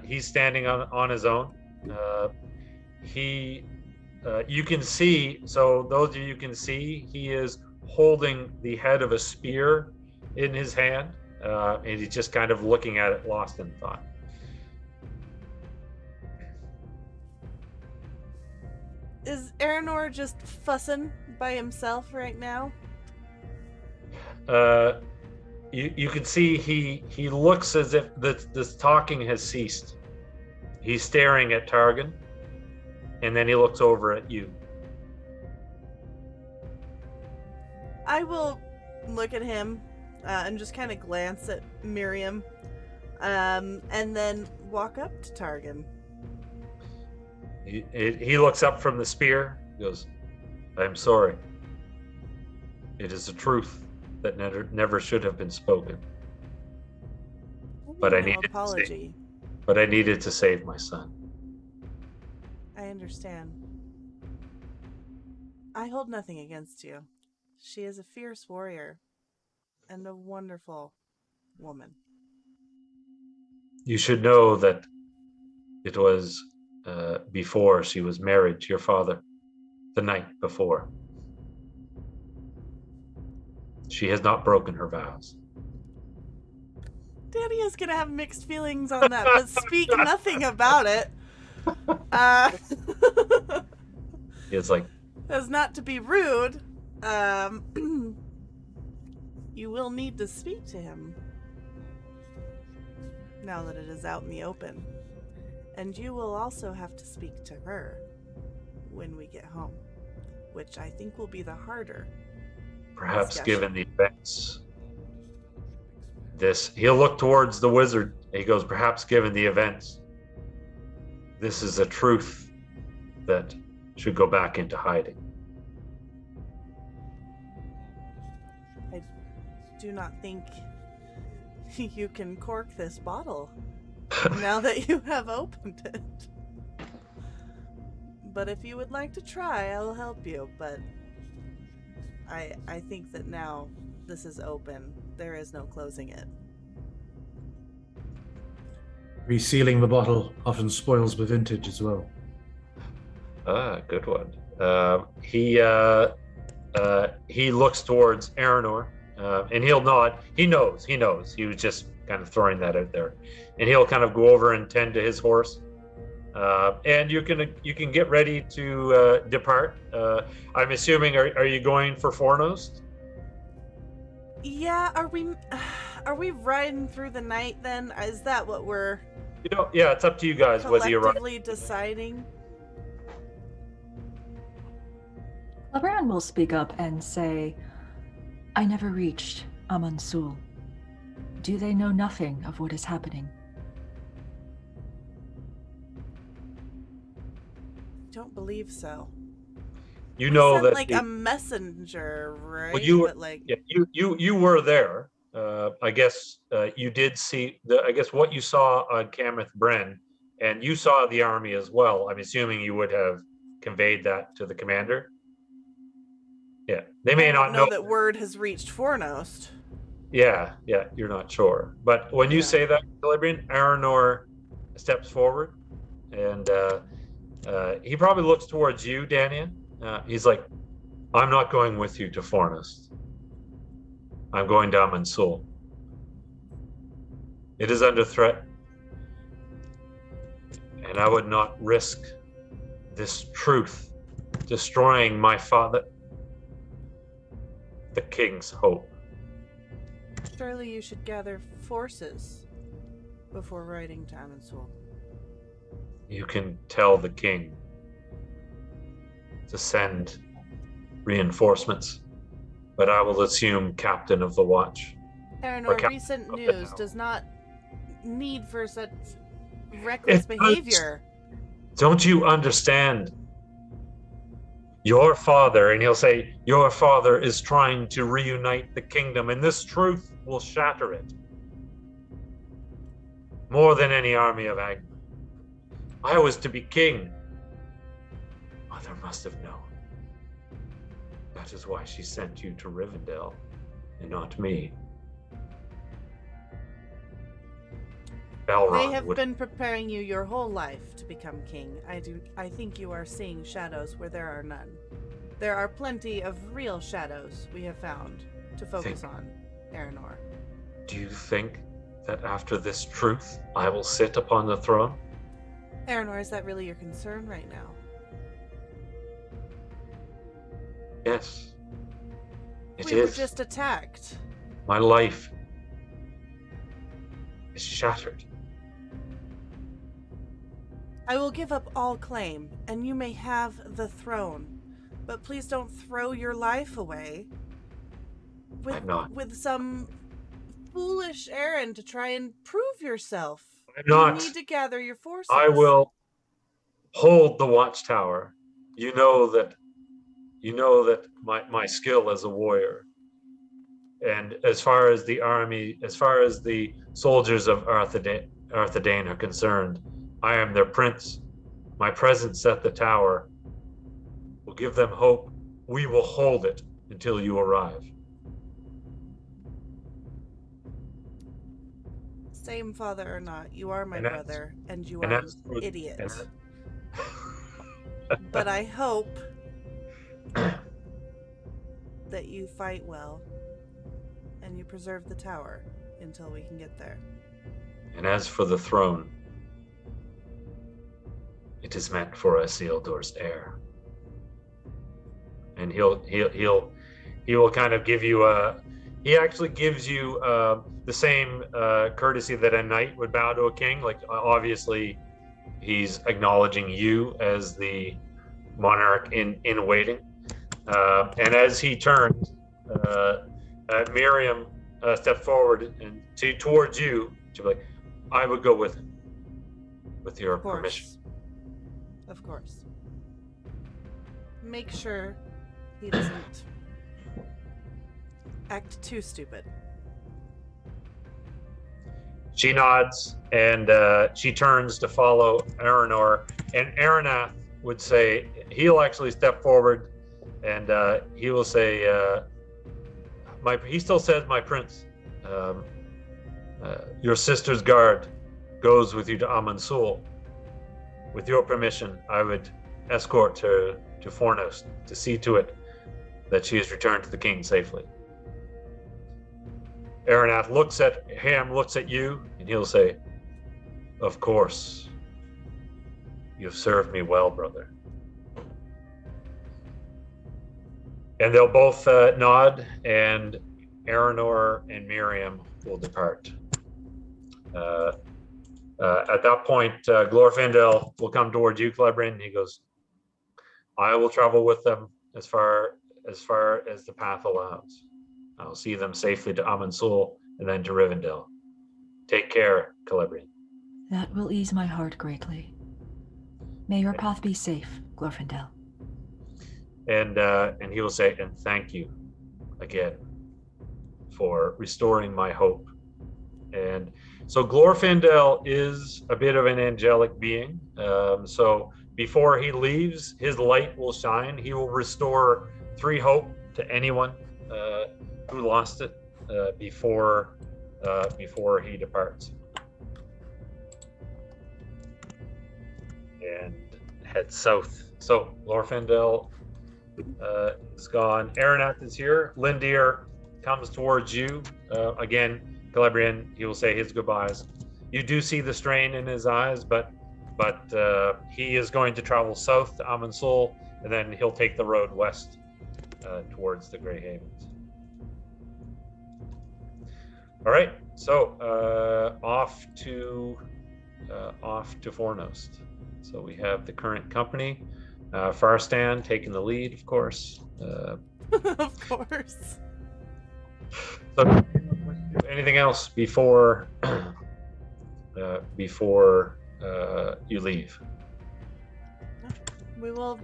he's standing on his own. You can see, so those of you can see, he is holding the head of a spear in his hand, and he's just kind of looking at it, lost in thought. Is Aranor just fussing by himself right now? You can see he looks as if this talking has ceased. He's staring at Targan, and then he looks over at you. I will look at him and just kind of glance at Miriam, and then walk up to Targan. He looks up from the spear. He goes, "I'm sorry. It is a truth that never should have been spoken. But I needed to save my son." I understand. I hold nothing against you. She is a fierce warrior and a wonderful woman. You should know that it was before she was married to your father, the night before. She has not broken her vows. Dania's gonna have mixed feelings on that, but speak nothing about it. It's like, as not to be rude, you will need to speak to him now that it is out in the open. And you will also have to speak to her when we get home, which I think will be the harder. perhaps discussion. given the events, he'll look towards the wizard. He goes, perhaps given the events, this is a truth that should go back into hiding. I do not think you can cork this bottle now that you have opened it. But if you would like to try, I will help you. But I think that now this is open. There is no closing it. Resealing the bottle often spoils the vintage as well. Good one. He looks towards Aranor, and he'll nod. He knows. He was just kind of throwing that out there, and he'll kind of go over and tend to his horse. And you can get ready to depart. I'm assuming, are you going for Fornost? Yeah, are we riding through the night then? Is that what we're Yeah, it's up to you guys whether you're collectively deciding? Celebrian will speak up and say, I never reached Amansul. Do they know nothing of what is happening? Don't believe so. You We know sent, that like a messenger, right? well, you were But like, yeah, you were there. I guess you did see the. I guess what you saw on Cameth Bren, and you saw the army as well. I'm assuming you would have conveyed that to the commander. Yeah, they may I don't not know know. that word has reached Fornost. Yeah, you're not sure. But when you Yeah. say that, Celebrian, Aranor steps forward, and he probably looks towards you, Dania. He's like, I'm not going with you to Fornost. I'm going to Amansul. It is under threat, and I would not risk this truth destroying my father, the king's hope. Surely you should gather forces before riding to Amansul. You can tell the king to send reinforcements, but I will assume captain of the watch. Aranor, recent news does not need for such reckless behavior. Don't you understand? Your father, and he'll say, your father is trying to reunite the kingdom, and this truth will shatter it. More than any army of Angmar. I was to be king. Mother must have known. That is why she sent you to Rivendell, and not me. They have been preparing you your whole life to become king. I think you are seeing shadows where there are none. There are plenty of real shadows we have found to focus on, Aranor. Do you think that after this truth, I will sit upon the throne? Aranor, is that really your concern right now? Yes. It is. We were just attacked. My life is shattered. I will give up all claim, and you may have the throne. But please don't throw your life away with some foolish errand to try and prove yourself. I'm not. You need to gather your forces. I will hold the watchtower. You know that my skill as a warrior. And as far as the army, as far as the soldiers of Arthedain are concerned, I am their prince. My presence at the tower will give them hope. We will hold it until you arrive. Same father or not, you are my brother, and you are an idiot. But I hope that you fight well and you preserve the tower until we can get there. And as for the throne, it is meant for Isildur's heir. And he will kind of give you he actually gives you the same courtesy that a knight would bow to a king. Like obviously he's acknowledging you as the monarch in waiting. And as he turns, Miriam stepped forward and towards you. She'll be like, I would go with him, with your permission. Of course. Make sure he doesn't act too stupid. She nods and she turns to follow Aranor, and Aranath would say, he'll actually step forward and he will say, he still says, my prince, your sister's guard goes with you to Amansul. With your permission, I would escort her to Fornost to see to it that she is returned to the king safely. Aranath looks at him, looks at you, and he'll say, of course. You've served me well, brother. And they'll both nod, and Aranor and Miriam will depart. At that point, Glorfindel will come towards you, Celebrian, and he goes, I will travel with them. as far as the path allows. I'll see them safely to Amansul and then to Rivendell. Take care, Celebrian. That will ease my heart greatly. May your path be safe, Glorfindel. And he will say, and thank you again for restoring my hope. And so Glorfindel is a bit of an angelic being. So before he leaves, his light will shine. He will restore 3 hope to anyone who lost it before he departs. And head south. So Glorfindel is gone. Aranath is here. Lindir comes towards you. Again, Celebrian, he will say his goodbyes. You do see the strain in his eyes, but he is going to travel south to Amansul, and then he'll take the road west towards the Grey Havens. All right, so off to Fornost. So we have the current company. Farstan taking the lead, of course. Of course. So, anything else before you leave? We will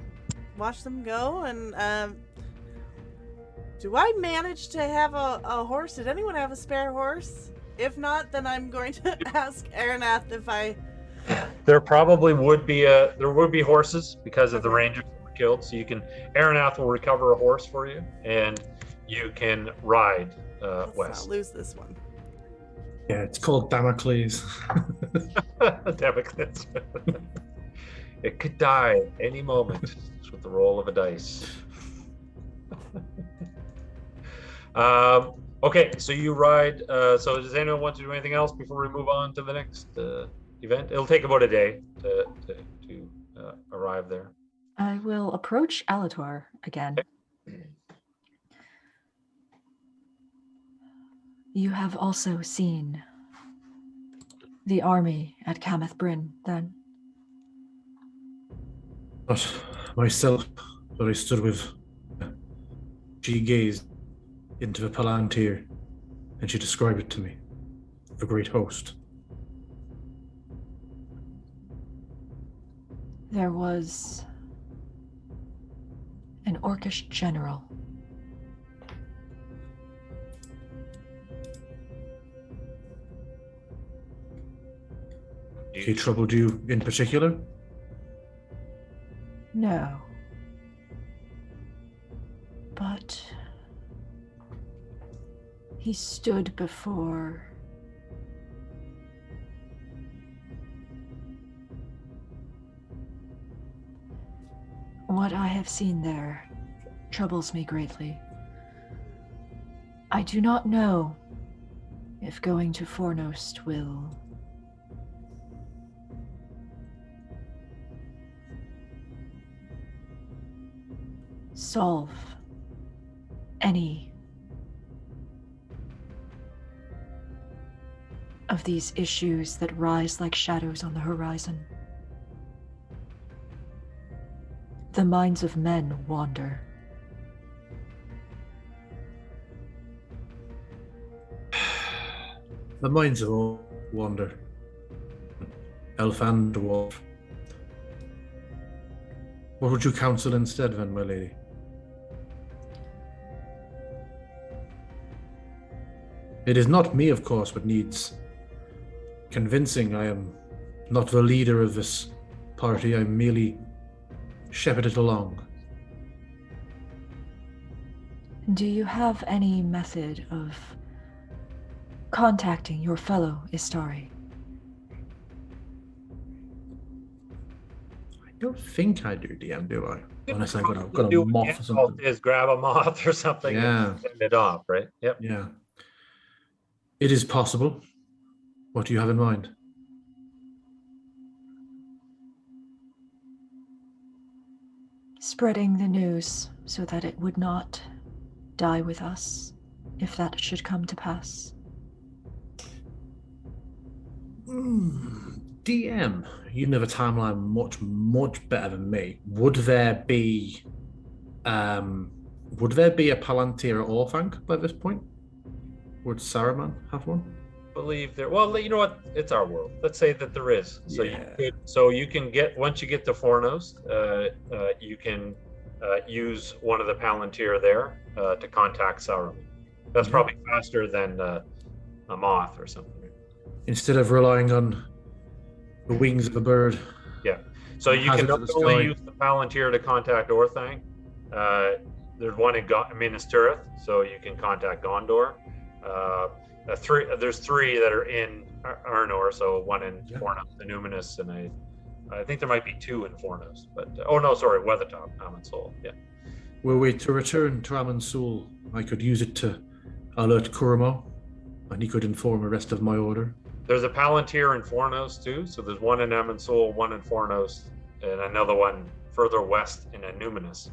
watch them go, and do I manage to have a horse? Did anyone have a spare horse? If not, then I'm going to ask Aranath if I... There probably would be horses because of the rangers that were killed. So Aranath will recover a horse for you, and you can ride Let's west. not lose this one. Yeah, it's called Damocles. Damocles. It could die any moment just with the roll of a dice. Okay, so you ride. So does anyone want to do anything else before we move on to the next event? It'll take about a day to arrive there. I will approach Alatar again. You have also seen the army at Cameth Bryn, then? Not myself, but I stood with. She gazed into the Palantir, and she described it to me. The great host. There was an Orcish general. He troubled you in particular? No. But he stood before what I have seen there troubles me greatly. I do not know if going to Fornost will solve any of these issues that rise like shadows on the horizon. The minds of men wander. The minds of all wander. Elf and dwarf. What would you counsel instead, then, my lady? It is not me, of course, but needs convincing. I am not the leader of this party. I merely shepherd it along. Do you have any method of contacting your fellow Istari? I don't think I do, DM, do I? Unless I got a Do what moth or something. Is grab a moth or something Yeah. and send it off, right? Yep. Yeah. It is possible. What do you have in mind? Spreading the news so that it would not die with us, if that should come to pass. DM, you know the timeline much better than me. Would there be Would there be a Palantir at Orthanc by this point? Would Saruman have one? Believe there. Well, you know what? It's our world. Let's say that there is. So you can get once you get to Fornost, you can use one of the Palantir there to contact Saruman. That's probably faster than a moth or something. Instead of relying on the wings of a bird. Yeah. So you can not only use the Palantir to contact Orthanc. There's one in Minas Tirith, so you can contact Gondor. There's three that are in Arnor, so one in Fornost, Numinous, and I think there might be two in Fornost. But Weathertop, Amonsul. Yeah. Were we to return to Amonsul, I could use it to alert Kuramo, and he could inform the rest of my order. There's a Palantir in Fornost too, so there's one in Amonsul, one in Fornost, and another one further west in Numinous.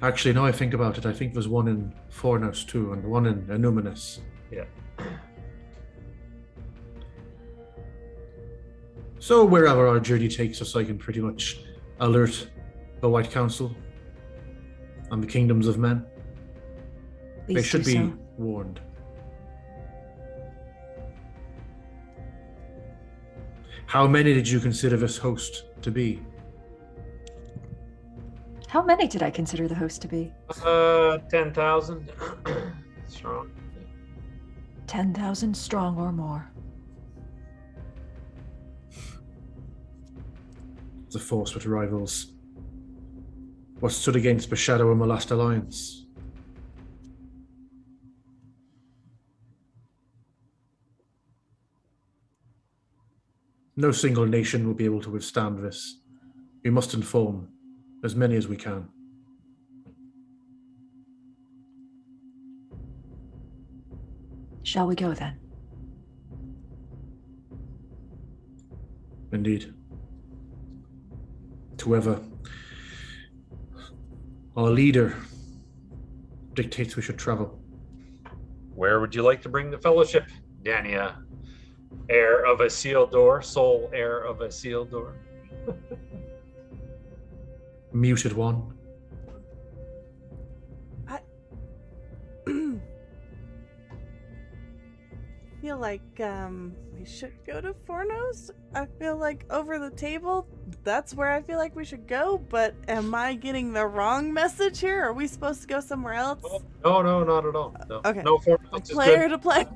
Actually, now I think about it, I think there's one in Fornost too, and one in Numinous. Yeah. So wherever our journey takes us, I can pretty much alert the White Council and the kingdoms of men. They should be warned. How many did you consider this host to be? How many did I consider the host to be? 10,000 strong. 10,000 strong or more. The force with rivals. What stood against the Shadow in the last alliance? No single nation will be able to withstand this. We must inform as many as we can. Shall we go then? Indeed. To whoever our leader dictates we should travel. Where would you like to bring the fellowship, Dania? Heir of Isildur, sole heir of Isildur. Muted one. I feel like we should go to Fornost. I feel like over the table, that's where I feel like we should go, but am I getting the wrong message here? Are we supposed to go somewhere else? No, not at all. No. Okay. No, Fornost is Player good. to play.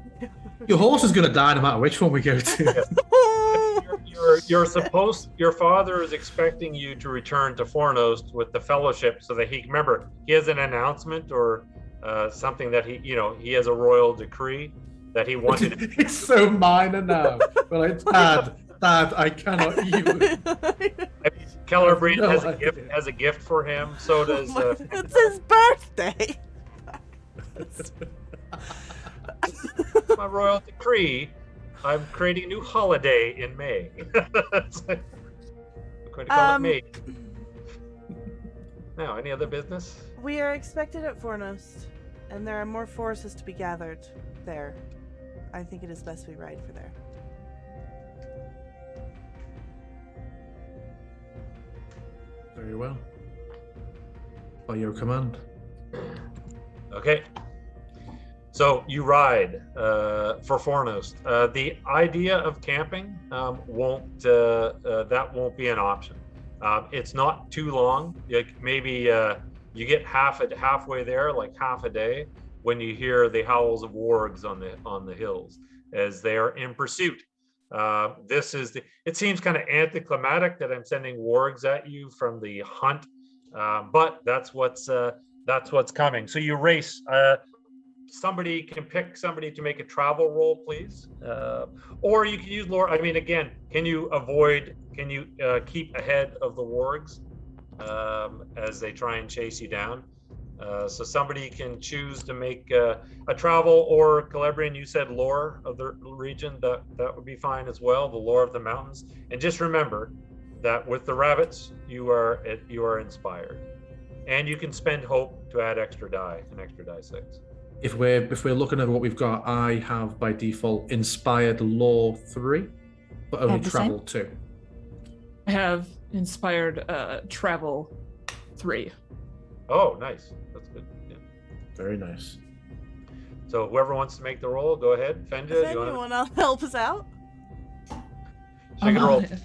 Your horse is going to die no matter which one we go to. Your father is expecting you to return to Fornost with the fellowship so that he has an announcement or something that he has a royal decree that he wanted. It's so minor now. But like, Dad, I cannot even. Celebrian No has a gift for him. So does. It's his birthday. My royal decree. I'm creating a new holiday in May. I'm going to call it May. Now, any other business? We are expected at Fornost, and there are more forces to be gathered there. I think it is best we ride for there. Very well. By your command. Okay. So you ride for Fornost. The idea of camping won't be an option. It's not too long. Maybe you get halfway there, like half a day, when you hear the howls of wargs on the hills as they are in pursuit. It seems kind of anticlimactic that I'm sending wargs at you from the hunt, but that's what's coming. So you race. Somebody can pick somebody to make a travel roll, please, or you can use lore. I mean, again, can you keep ahead of the wargs as they try and chase you down? So somebody can choose to make a travel, or Celebrian, you said lore of the region, that would be fine as well, the lore of the mountains. And just remember that with the rabbits, you are inspired, and you can spend hope to add an extra die 6. If we're looking at what we've got, I have by default inspired lore 3, but only travel 2. I have inspired travel 3. Oh, nice. That's good. Yeah. Very nice. So whoever wants to make the roll, go ahead. Fenja, do If you want anyone else help us out, to? I'm You're gonna roll. on it.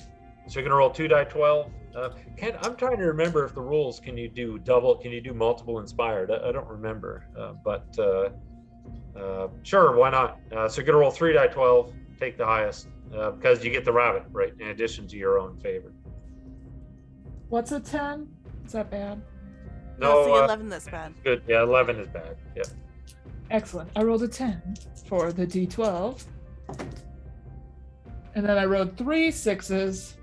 So you're gonna roll 2 die 12. I'm trying to remember if the rules can you do double? Can you do multiple inspired? I don't remember, but sure, why not? So you're gonna roll 3 die 12. Take the highest because you get the rabbit, right? In addition to your own favorite. What's a 10? Is that bad? no, it's the 11 that's bad. Good. Yeah, 11 is bad. Yeah. Excellent. I rolled a 10 for the D12. And then I rolled 3 6s.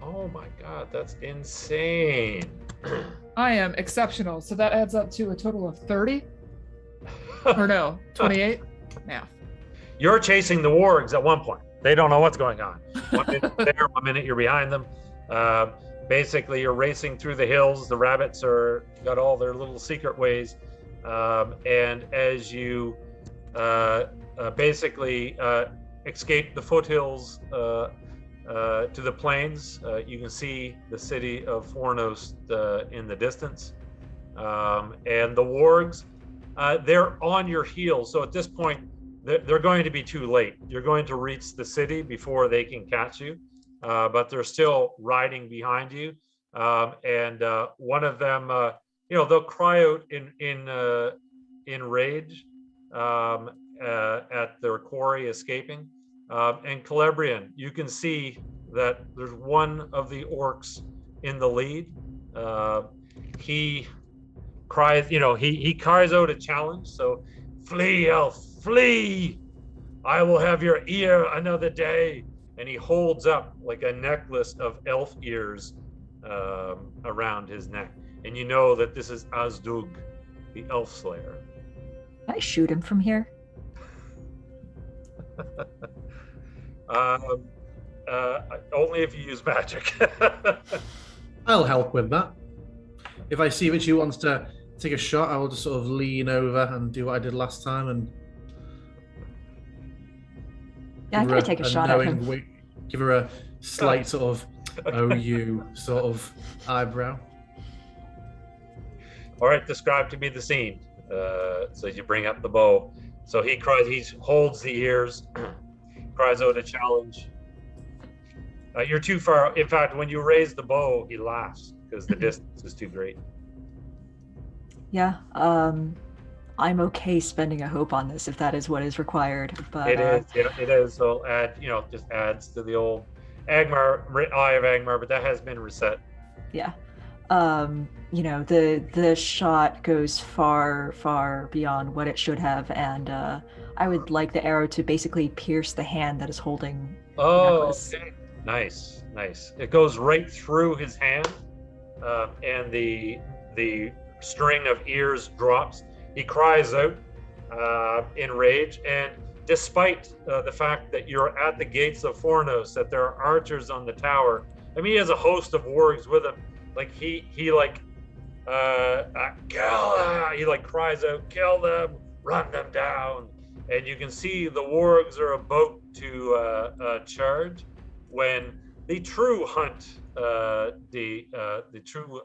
Oh my God, that's insane. I am exceptional. So that adds up to a total of 30? Or no, 28? Math. You're chasing the wargs at one point. They don't know what's going on. 1 minute there, 1 minute you're behind them. Basically, you're racing through the hills. The rabbits are got all their little secret ways, and as you basically escape the foothills to the plains, you can see the city of Fornost in the distance, and the wargs. They're on your heels, so at this point, they're going to be too late. You're going to reach the city before they can catch you, but they're still riding behind you. And one of them, they'll cry out in rage at their quarry escaping. And Celebrian, you can see that there's one of the orcs in the lead. He cries, he cries out a challenge. So, flee, elf, flee! I will have your ear another day. And he holds up like a necklace of elf ears around his neck. And you know that this is Azdug, the elf slayer. Can I shoot him from here? Only if you use magic. I'll help with that. If I see that she wants to take a shot, I will just sort of lean over and do what I did last time and Yeah, I'm give her gonna take a shot at knowing him. wink, give her a slight sort of "oh you" sort of eyebrow. All right, describe to me the scene. So you bring up the bow. So he cries, he holds the ears, cries out a challenge. You're too far. In fact, when you raise the bow, he laughs because the distance is too great. Yeah, I'm okay spending a hope on this if that is what is required. But It is, yeah, it is. So add, just adds to the old Angmar, Eye of Angmar, but that has been reset. yeah, the shot goes far beyond what it should have, and I would like the arrow to basically pierce the hand that is holding the necklace. Okay. Nice. It goes right through his hand, and the string of ears drops. He cries out in rage, and despite the fact that you're at the gates of Fornost, that there are archers on the tower, I mean, he has a host of wargs with him. Like he kill! He like cries out, "Kill them! Run them down!" And you can see the wargs are about to charge when the true hunt, the true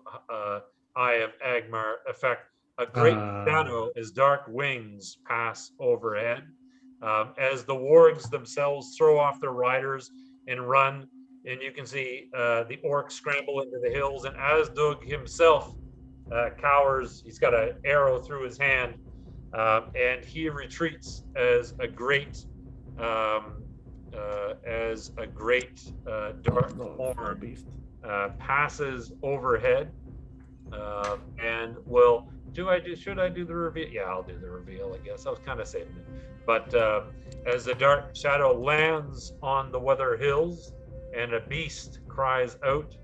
Eye of Angmar effect. A great shadow as dark wings pass overhead. As the wargs themselves throw off their riders and run, and you can see the orcs scramble into the hills, and Azdug himself cowers. He's got an arrow through his hand, and he retreats as a great dark form passes overhead, and will. Should I do the reveal? Yeah, I'll do the reveal, I guess. I was kind of saving it. But as the dark shadow lands on the weather hills and a beast cries out,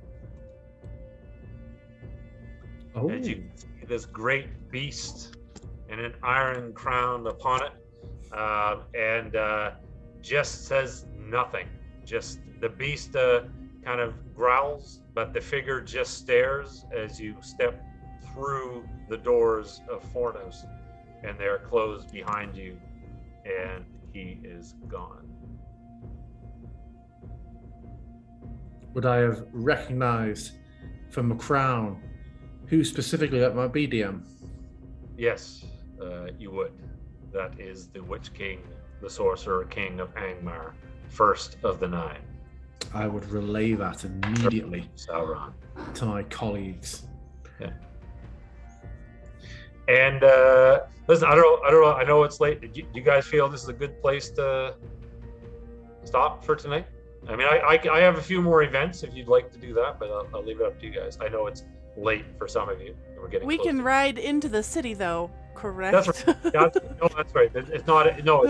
as you can see this great beast and an iron crown upon it, and just says nothing. Just the beast kind of growls, but the figure just stares as you step through the doors of Fornost, and they're closed behind you, and he is gone. Would I have recognized from the crown Who specifically that might be, DM? Yes, you would. That is the Witch King, the Sorcerer King of Angmar, first of the 9. I would relay that immediately Sauron. to my colleagues. Yeah. And listen, I don't know. I know it's late. Do you guys feel this is a good place to stop for tonight? I mean, I have a few more events if you'd like to do that, but I'll leave it up to you guys. I know it's late for some of you. We're getting. We close can to ride into the city, though. Correct. That's right. That's right. It's not. No.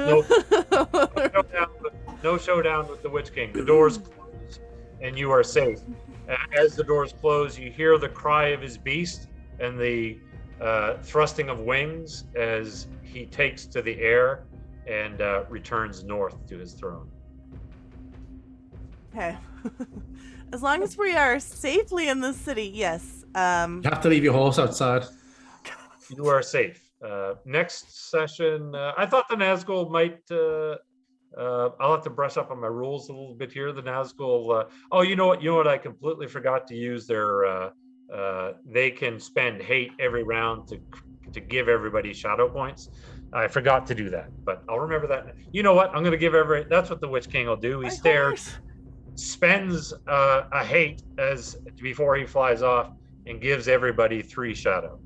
No showdown with the Witch King. The doors close, and you are safe. As the doors close, you hear the cry of his beast and the thrusting of wings as he takes to the air and returns north to his throne. Okay. As long as we are safely in the city, yes. You have to leave your horse outside. You are safe. Next session, I thought the Nazgul might. I'll have to brush up on my rules a little bit here. The Nazgul. Oh, you know what? You know what? I completely forgot to use their. They can spend hate every round to give everybody shadow points. I forgot to do that, but I'll remember that. You know what? I'm going to give That's what the Witch King will do. He spends a hate as before he flies off and gives everybody 3 shadow.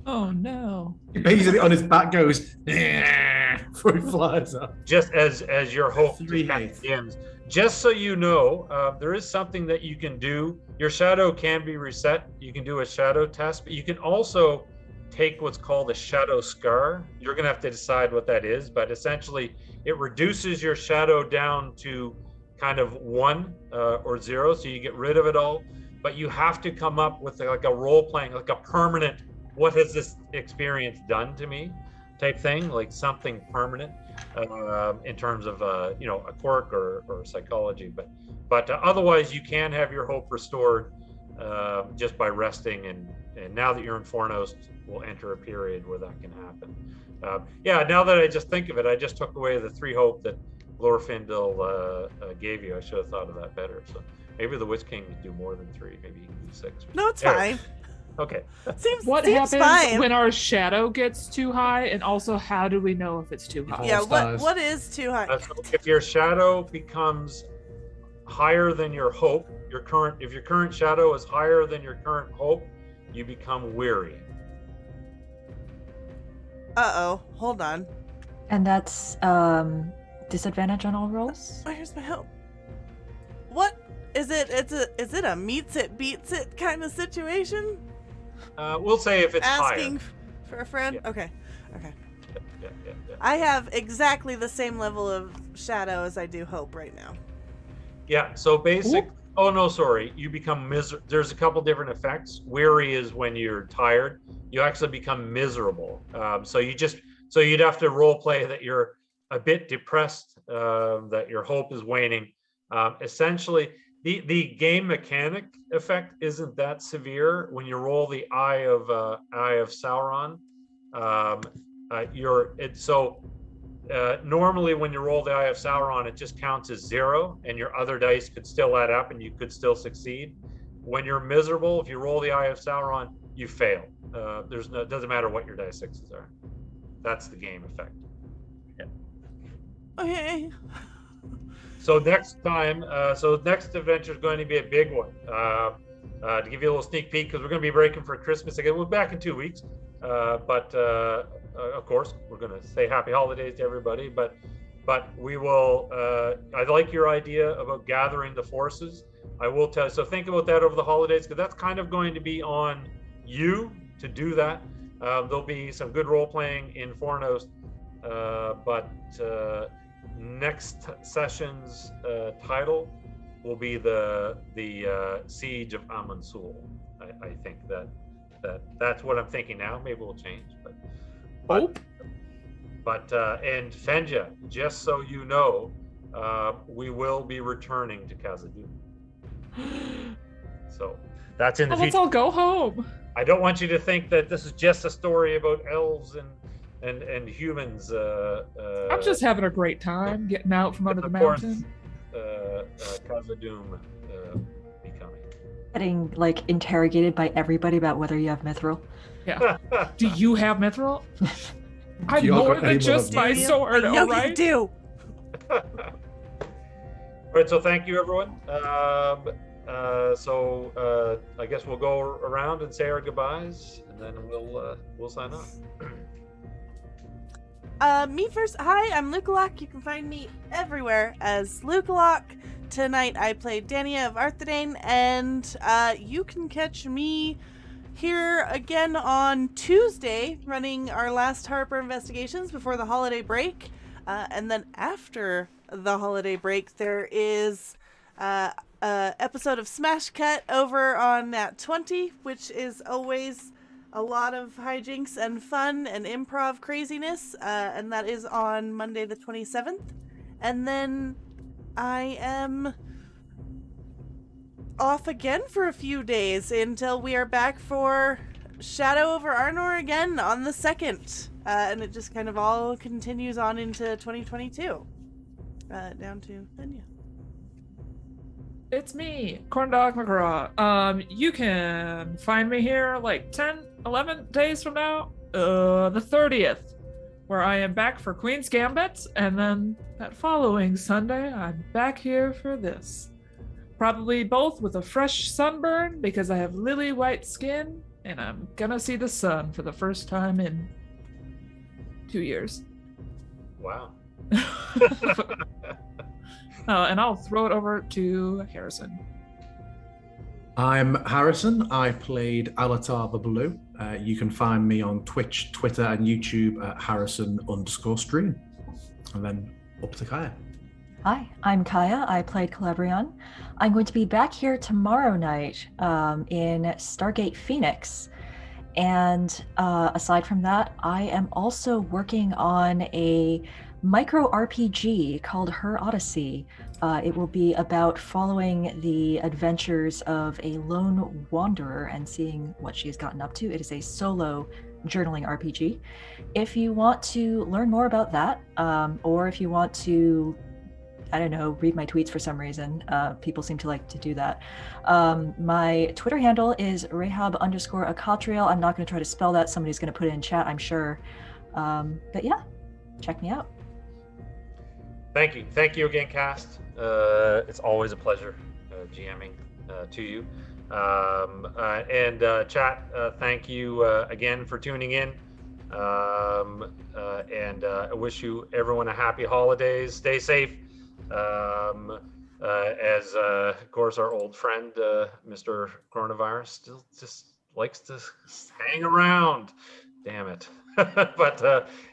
Oh no! He basically on his back goes before he flies up. Just as your hope 3 hate. begins. Just so you know, there is something that you can do. Your shadow can be reset. You can do a shadow test, but you can also take what's called a shadow scar. You're going to have to decide what that is, but essentially it reduces your shadow down to kind of 1 or 0, so you get rid of it all. But you have to come up with like a role-playing, like a permanent, what has this experience done to me type thing, like something permanent in terms of a quirk or psychology, but otherwise you can have your hope restored just by resting, and now that you're in Fornost, we'll enter a period where that can happen. Now that I just think of it, I just took away the 3 hope that Glorfindel gave you. I should have thought of that better. So maybe the Witch King can do more than 3, maybe he can do 6. No, it's fine. Okay. Seems happens fine. when our shadow gets too high, and also how do we know if it's too high? Yeah, what is too high? So if your shadow becomes higher than your hope, if your current shadow is higher than your current hope, you become weary. Uh-oh, hold on. And that's disadvantage on all rolls? Where's my help? What is it? Is it a meets it beats it kind of situation? We'll say if it's asking higher. For a friend. Yeah. Okay. Yeah. I have exactly the same level of shadow as I do hope right now. Yeah. So basic. Oh no, sorry. You become There's a couple different effects. Weary is when you're tired. You actually become miserable. So you'd have to role play that you're a bit depressed, that your hope is waning. Essentially, the game mechanic effect isn't that severe. When you roll the Eye of Sauron, normally when you roll the Eye of Sauron, it just counts as 0, and your other dice could still add up, and you could still succeed. When you're miserable, if you roll the Eye of Sauron, you fail. It doesn't matter what your dice 6s are. That's the game effect. Yeah. Okay. So next time, next adventure is going to be a big one. To give you a little sneak peek, because we're going to be breaking for Christmas again. We're back in 2 weeks, but of course we're going to say happy holidays to everybody. But we will. I like your idea about gathering the forces. I will tell you. So think about that over the holidays, because that's kind of going to be on you to do that. There'll be some good role playing in Fornost, but. Next session's title will be the Siege of Amansul. I think that's what I'm thinking now. Maybe we'll change, but and Fenja, just so you know, we will be returning to Khazad-dûm. So that's in the future. Let's all go home. I don't want you to think that this is just a story about elves and humans. I'm just having a great time getting out from under the mountain. Khazad-dûm becoming. getting like interrogated by everybody about whether you have mithril. Yeah. Do you have mithril? I'm you more got than any just more my of sword, I know all right? you do. All right, so thank you, everyone. I guess we'll go around and say our goodbyes, and then we'll sign off. Me first. Hi, I'm Lukalock. You can find me everywhere as Lukalock. Tonight I played Dania of Arthedain, and you can catch me here again on Tuesday, running our last Harper investigations before the holiday break. And then after the holiday break, there is a episode of Smash Cut over on Nat 20, which is always a lot of hijinks and fun and improv craziness, and that is on Monday the 27th. And then I am off again for a few days until we are back for Shadow Over Arnor again on the 2nd. And it just kind of all continues on into 2022. Down to Fenja. It's me, CorndoggMcGraw. You can find me here like 10, 11 days from now, the 30th, where I am back for Queen's Gambit, and then that following Sunday, I'm back here for this. Probably both with a fresh sunburn because I have lily white skin, and I'm gonna see the sun for the first time in 2 years. Wow. And I'll throw it over to Harrison. I'm Harrison. I played Alatar the Blue. You can find me on Twitch, Twitter, and YouTube at Harrison_stream. And then up to Kaiya. Hi, I'm Kaiya. I played Celebrian. I'm going to be back here tomorrow night in Stargate Phoenix. And aside from that, I am also working on a micro RPG called Her Odyssey. It will be about following the adventures of a lone wanderer and seeing what she has gotten up to. It is a solo journaling RPG. If you want to learn more about that, or if you want to, I don't know, read my tweets for some reason, people seem to like to do that. My Twitter handle is Rahab_Akatriel. I'm not going to try to spell that. Somebody's going to put it in chat, I'm sure. But yeah, check me out. Thank you again, cast. It's always a pleasure GMing to you. And chat, thank you again for tuning in. And I wish you everyone a happy holidays. Stay safe. As of course our old friend Mr. Coronavirus still just likes to hang around. Damn it. But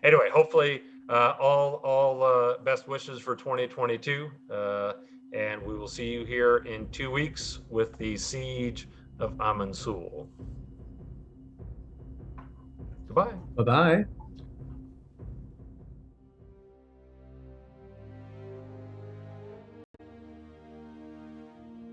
anyway, hopefully all best wishes for 2022, and we will see you here in 2 weeks with the Siege of Amansul. Goodbye. Bye-bye.